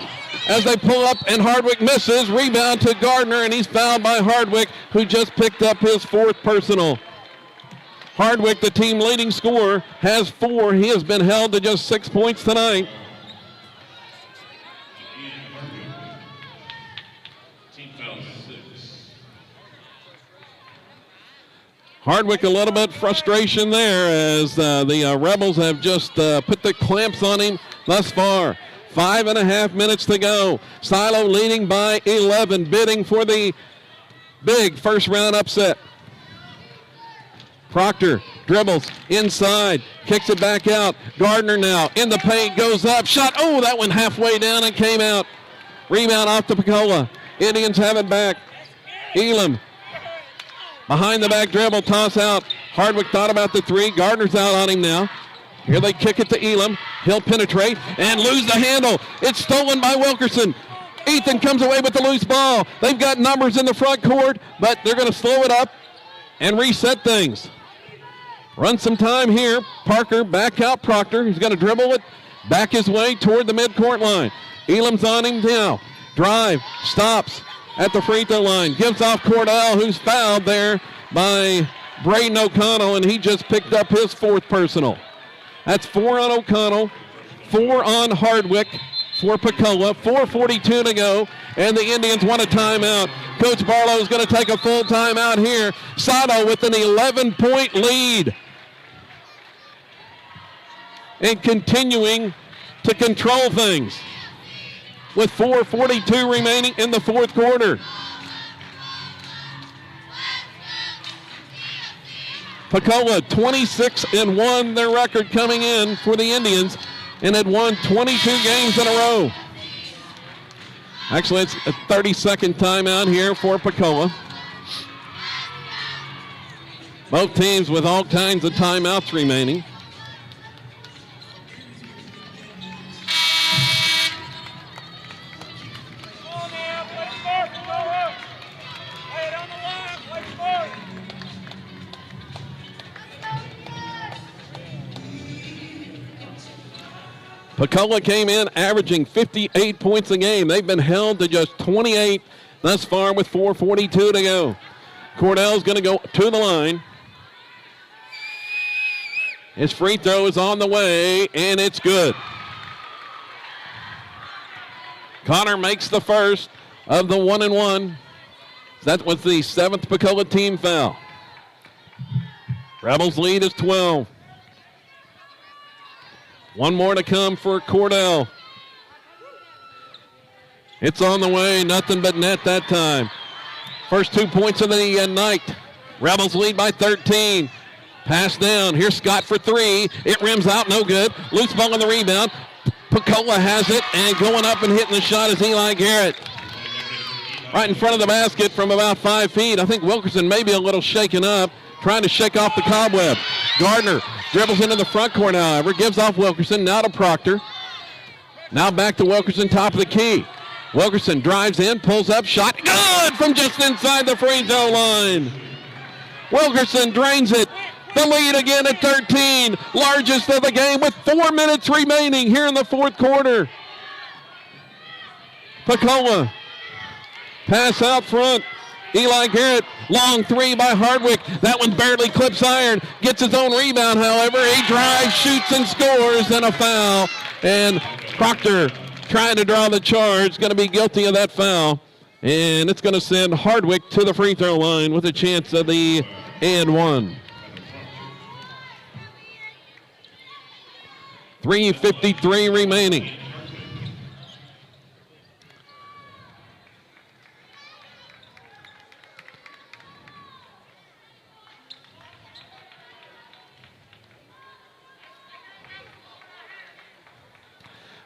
as they pull up, and Hardwick misses. Rebound to Gardner, and he's fouled by Hardwick, who just picked up his fourth personal. Hardwick, the team leading scorer, has 4. He has been held to just 6 points tonight. Hardwick, a little bit frustration there as the Rebels have just put the clamps on him thus far. 5.5 minutes to go. Silo leading by 11, bidding for the big first round upset. Proctor dribbles inside, kicks it back out. Gardner now in the paint, goes up, shot. That went halfway down and came out. Rebound off to Pocola. Indians have it back. Elam. Behind the back dribble, toss out. Hardwick thought about the three. Gardner's out on him now. Here they kick it to Elam. He'll penetrate and lose the handle. It's stolen by Wilkerson. Ethan comes away with the loose ball. They've got numbers in the front court, but they're going to slow it up and reset things. Run some time here. Parker back out Proctor. He's going to dribble it back his way toward the midcourt line. Elam's on him now. Drive, stops at the free throw line. Gives off Cordell, who's fouled there by Braden O'Connell, and he just picked up his 4th personal. That's 4 on O'Connell, 4 on Hardwick for Pocola. 4:42 to go, and the Indians want a timeout. Coach Barlow is going to take a full timeout here. Sato with an 11-point lead. And continuing to control things with 4:42 remaining in the 4th quarter. Pocola 26-1, their record coming in for the Indians, and had won 22 games in a row. Actually, it's a 30-second timeout here for Pocola. Both teams with all kinds of timeouts remaining. Pocola came in averaging 58 points a game. They've been held to just 28 thus far with 4:42 to go. Cordell's going to go to the line. His free throw is on the way, and it's good. Connor makes the first of the 1-and-1. That was the 7th Pocola team foul. Rebels lead is 12. One more to come for Cordell. It's on the way, nothing but net that time. First 2 points of the night. Rebels lead by 13. Pass down, here's Scott for 3. It rims out, no good. Loose ball on the rebound. Pocola has it, and going up and hitting the shot is Eli Garrett. Right in front of the basket from about 5 feet. I think Wilkerson may be a little shaken up, trying to shake off the cobweb. Gardner dribbles into the front court, however, gives off Wilkerson, now to Proctor. Now back to Wilkerson, top of the key. Wilkerson drives in, pulls up, shot, good from just inside the free throw line. Wilkerson drains it. The lead again at 13, largest of the game with 4 minutes remaining here in the 4th quarter. Pocola, pass out front. Eli Garrett, long 3 by Hardwick. That one barely clips iron. Gets his own rebound, however. He drives, shoots, and scores, and a foul. And Proctor trying to draw the charge, going to be guilty of that foul. And it's going to send Hardwick to the free throw line with a chance of the and 1. 3:53 remaining.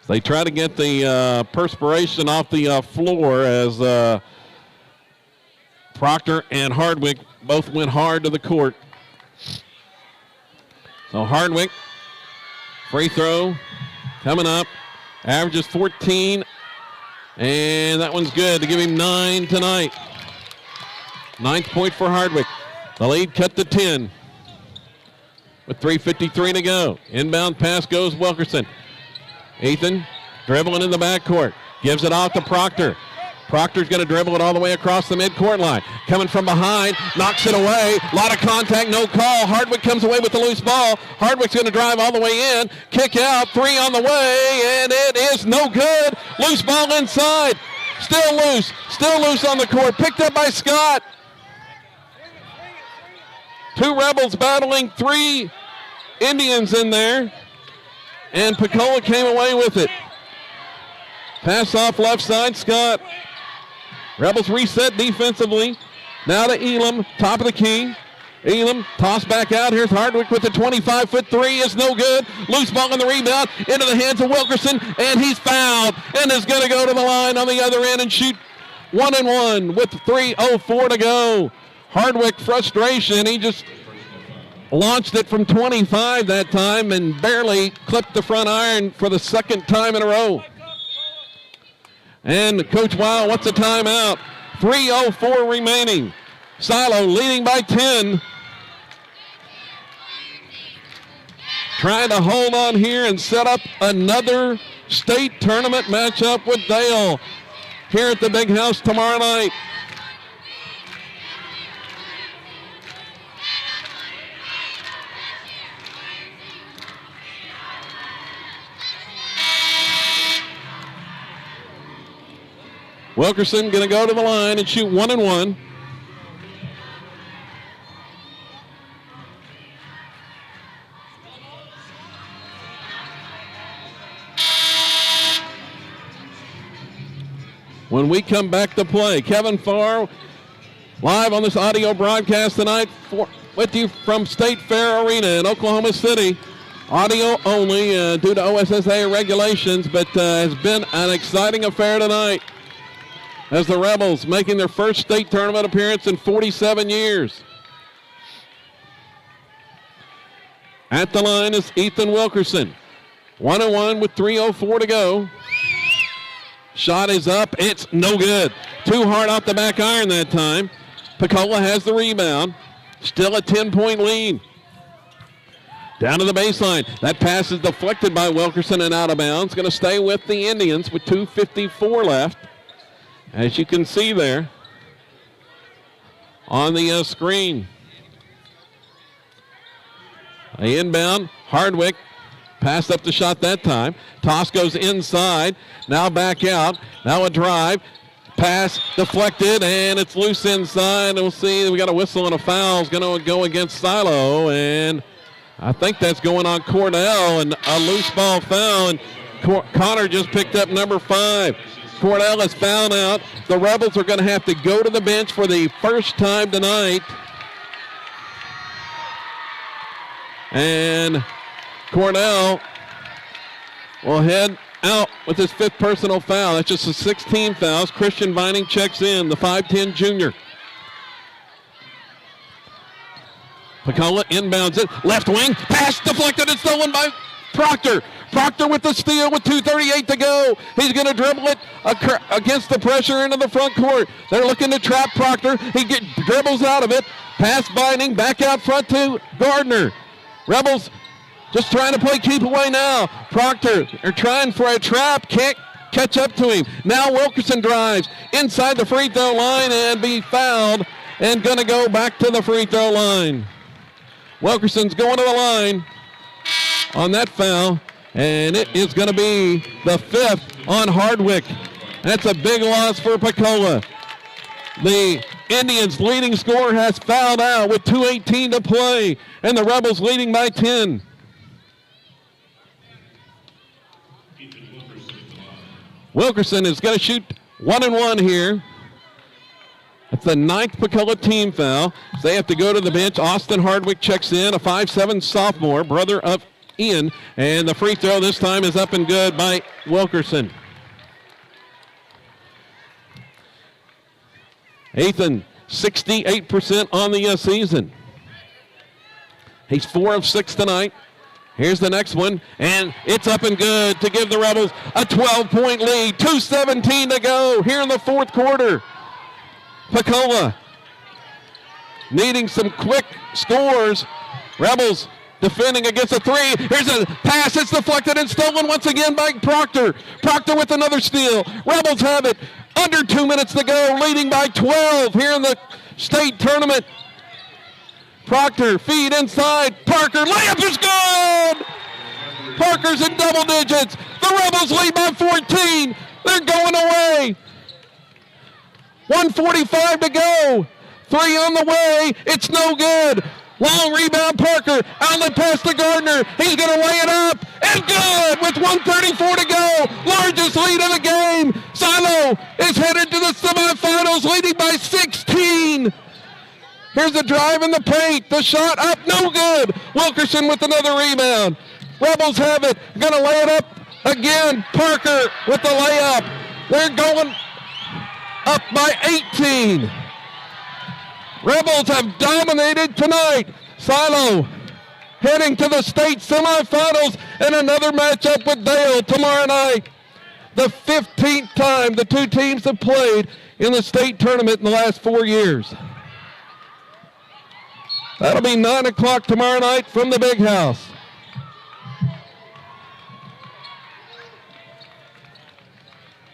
They try to get the perspiration off the floor as Proctor and Hardwick both went hard to the court. So Hardwick, free throw coming up, averages 14, and that one's good to give him 9 tonight. 9th point for Hardwick. The lead cut to 10 with 3:53 to go. Inbound pass goes Wilkerson. Ethan dribbling in the backcourt, gives it off to Proctor. Proctor's going to dribble it all the way across the midcourt line. Coming from behind, knocks it away. A lot of contact, no call. Hardwick comes away with the loose ball. Hardwick's going to drive all the way in. Kick out, 3 on the way, and it is no good. Loose ball inside. Still loose on the court. Picked up by Scott. 2 Rebels battling 3 Indians in there. And Pocola came away with it. Pass off left side, Scott. Rebels reset defensively. Now to Elam, top of the key. Elam, toss back out. Here's Hardwick with the 25-foot 3. It's no good. Loose ball on the rebound. Into the hands of Wilkerson. And he's fouled. And is going to go to the line on the other end and shoot 1-and-1 with 3:04 to go. Hardwick frustration. He just launched it from 25 that time and barely clipped the front iron for the 2nd time in a row. And Coach Weil wants a timeout. 3:04 remaining. Silo leading by 10. Trying to hold on here and set up another state tournament matchup with Dale here at the Big House tomorrow night. Wilkerson going to go to the line and shoot 1 and 1. When we come back to play, Kevin Farr live on this audio broadcast tonight with you from State Fair Arena in Oklahoma City. Audio only due to OSSA regulations, but has been an exciting affair tonight as the Rebels making their first state tournament appearance in 47 years. At the line is Ethan Wilkerson. 1 and 1 with 3:04 to go. Shot is up. It's no good. Too hard off the back iron that time. Pocola has the rebound. Still a 10-point lead. Down to the baseline. That pass is deflected by Wilkerson and out of bounds. Going to stay with the Indians with 2:54 left. As you can see there on the screen. A inbound. Hardwick passed up the shot that time. Toss goes inside. Now back out. Now a drive. Pass deflected, and it's loose inside. And we'll see. We got a whistle and a foul. It's going to go against Silo, and I think that's going on Cornell, and a loose ball foul. And Connor just picked up number 5. Cornell is fouled out. The Rebels are going to have to go to the bench for the first time tonight. And Cornell will head out with his 5th personal foul. That's just a 16 fouls. Christian Vining checks in, the 5'10 junior. Pocola inbounds it. Left wing. Pass deflected and stolen by Proctor. Proctor with the steal with 2:38 to go. He's going to dribble it against the pressure into the front court. They're looking to trap Proctor. He dribbles out of it. Pass Vining back out front to Gardner. Rebels just trying to play keep away now. Proctor, they're trying for a trap. Can't catch up to him. Now Wilkerson drives inside the free throw line and be fouled and going to go back to the free throw line. Wilkerson's going to the line on that foul, and it is going to be the 5th on Hardwick. That's a big loss for Pocola. The Indians' leading scorer has fouled out with 2:18 to play, and the Rebels leading by 10. Wilkerson is going to shoot 1 and 1 here. That's the 9th Pocola team foul. So they have to go to the bench. Austin Hardwick checks in, a 5'7 sophomore, brother of Ian. And the free throw this time is up and good by Wilkerson. Ethan, 68% on the season. He's 4 of 6 tonight. Here's the next one, and it's up and good to give the Rebels a 12-point lead. 2:17 to go here in the 4th quarter. Pocola needing some quick scores. Rebels defending against a 3. Here's a pass. It's deflected and stolen once again by Proctor. Proctor with another steal. Rebels have it. Under 2 minutes to go, leading by 12 here in the state tournament. Proctor, feed inside. Parker, layup is good! Parker's in double digits. The Rebels lead by 14. They're going away. 1:45 to go. 3 on the way. It's no good. Long rebound, Parker. Outlet pass to Gardner. He's going to lay it up. And good with 1:34 to go. Largest lead of the game. Silo is headed to the semifinals, leading by 16. Here's the drive in the paint. The shot up, no good. Wilkerson with another rebound. Rebels have it. Going to lay it up again. Parker with the layup. They're going up by 18. Rebels have dominated tonight. Silo heading to the state semifinals and another matchup with Dale tomorrow night. The 15th time the two teams have played in the state tournament in the last 4 years. That'll be 9 o'clock tomorrow night from the Big House.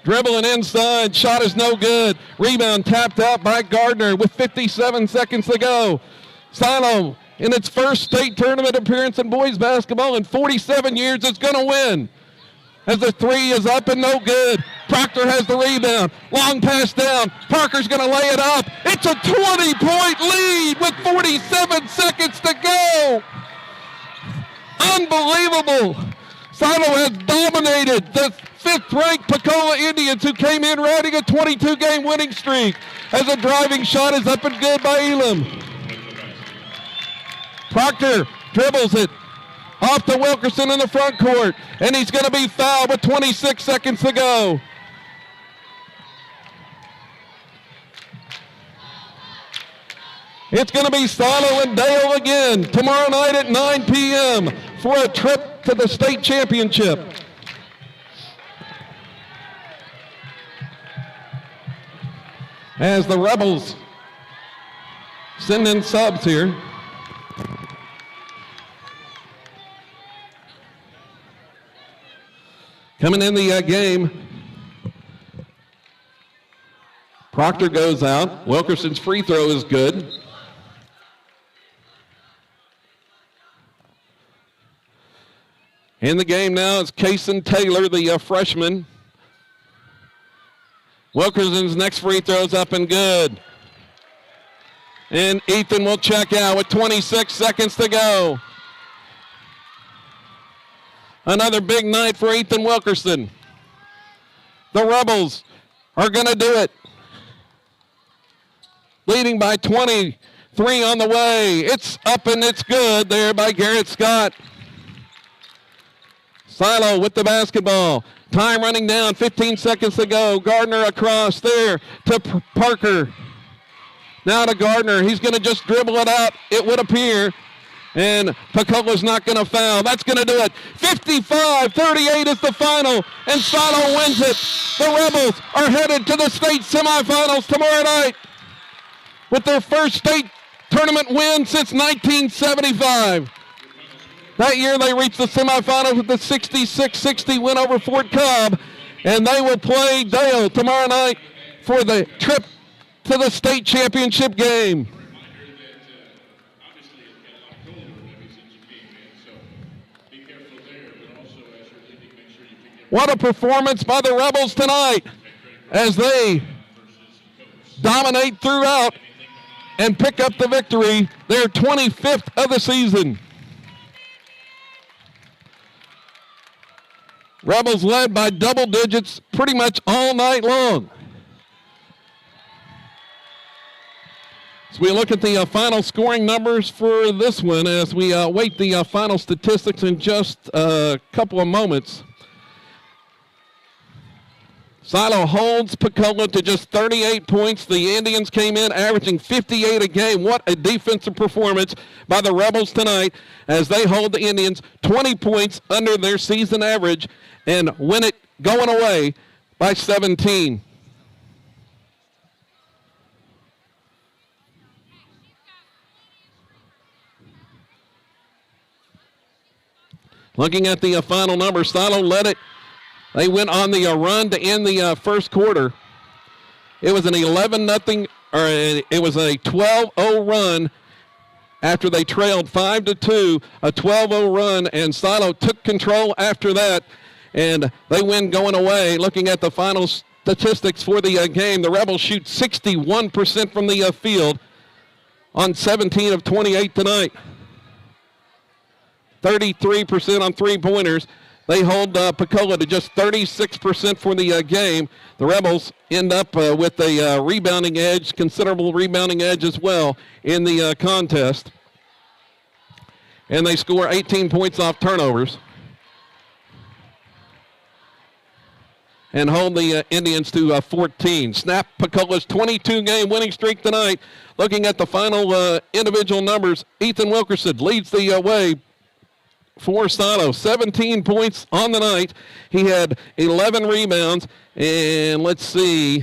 Dribbling inside, shot is no good. Rebound tapped out by Gardner with 57 seconds to go. Silo, in its first state tournament appearance in boys basketball in 47 years, is going to win. as the three is up and no good. Proctor has the rebound. Long pass down. Parker's going to lay it up. It's a 20-point lead with 47 seconds to go. Unbelievable. Silo has dominated the 5th-ranked Pocola Indians, who came in riding a 22-game winning streak, as a driving shot is up and good by Elam. Proctor dribbles it off to Wilkerson in the front court, and he's going to be fouled with 26 seconds to go. It's going to be Silo and Dale again tomorrow night at 9 p.m. for a trip to the state championship. As the Rebels send in subs here. Coming in the game, Proctor goes out. Wilkerson's free throw is good. In the game now is Kason Taylor, the freshman. Wilkerson's next free throw's up and good. And Ethan will check out with 26 seconds to go. Another big night for Ethan Wilkerson. The Rebels are going to do it. Leading by 23 on the way. It's up and it's good there by Garrett Scott. Silo with the basketball. Time running down, 15 seconds to go. Gardner across there to Parker. Now to Gardner. He's going to just dribble it out, it would appear. And Pocola's not going to foul. That's going to do it. 55-38 is the final, and Silo wins it. The Rebels are headed to the state semifinals tomorrow night with their first state tournament win since 1975. That year they reached the semifinals with the 66-60 win over Fort Cobb, and they will play Dale tomorrow night for the trip to the state championship game. What a performance by the Rebels tonight as they dominate throughout and pick up the victory, their 25th of the season. Rebels led by double digits pretty much all night long. So we look at the final scoring numbers for this one as we await the final statistics in just a couple of moments. Silo holds Pocola to just 38 points. The Indians came in averaging 58 a game. What a defensive performance by the Rebels tonight as they hold the Indians 20 points under their season average and win it going away by 17. Looking at the final number, Silo led it. They went on the run to end the first quarter. It was an 11-0, or it was a 12-0 run after they trailed 5-2, a 12-0 run, and Silo took control after that, and they win going away. Looking at the final statistics for the game, the Rebels shoot 61% from the field on 17 of 28 tonight. 33% on three-pointers. They hold Pocola to just 36% for the game. The Rebels end up with a rebounding edge, considerable rebounding edge as well in the contest. And they score 18 points off turnovers. And hold the Indians to 14. Snap Pocola's 22-game winning streak tonight. Looking at the final individual numbers, Ethan Wilkerson leads the way for Silo, 17 points on the night. He had 11 rebounds, and let's see,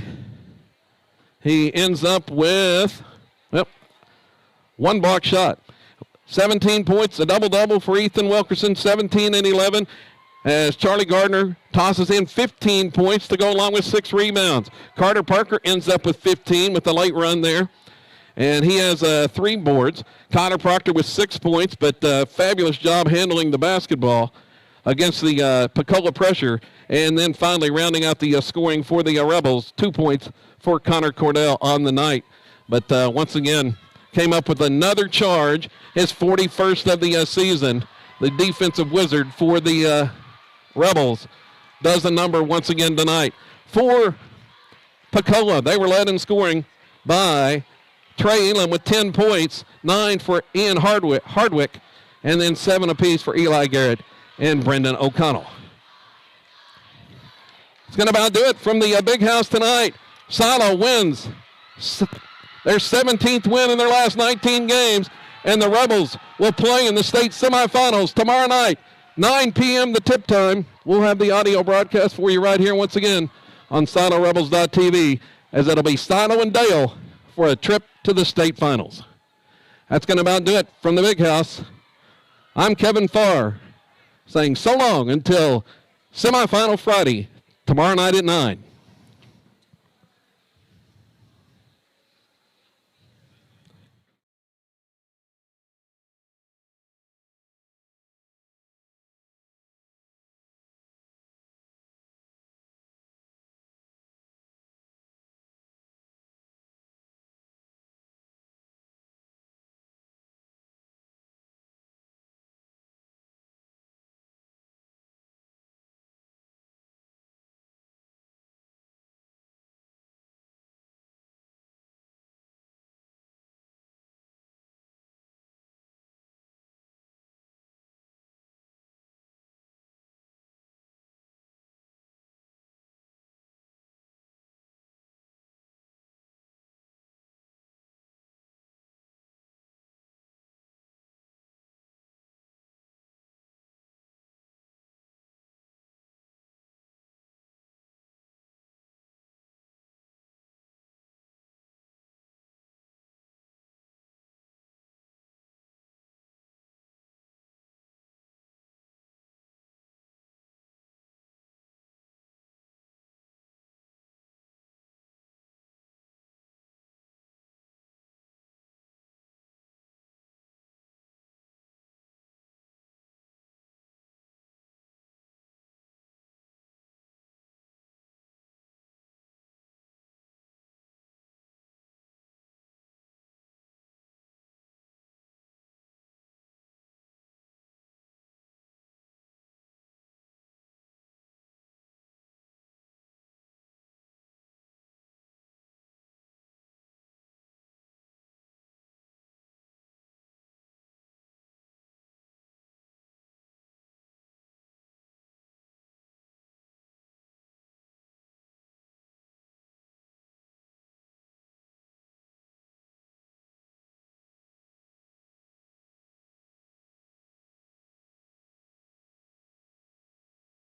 he ends up with, one block shot. 17 points, a double-double for Ethan Wilkerson, 17 and 11, as Charlie Gardner tosses in 15 points to go along with 6 rebounds. Carter Parker ends up with 15 with the late run there, and he has 3 boards. Connor Proctor with 6 points, but fabulous job handling the basketball. against the Pocola pressure. And then finally rounding out the scoring for the Rebels, 2 points for Connor Cordell on the night. But once again, came up with another charge, his 41st of the season. The defensive wizard for the Rebels does the number once again tonight. For Pocola, they were led in scoring by Trey Elam with 10 points, 9 for Ian Hardwick, and then 7 apiece for Eli Garrett and Brendan O'Connell. It's going to about do it from the big house tonight. Silo wins their 17th win in their last 19 games, and the Rebels will play in the state semifinals tomorrow night, 9 p.m. the tip time. We'll have the audio broadcast for you right here once again on SiloRebels.tv, as it'll be Silo and Dale for a trip to the state finals. That's going to about do it from the big house. I'm Kevin Farr saying so long until semifinal Friday tomorrow night at 9.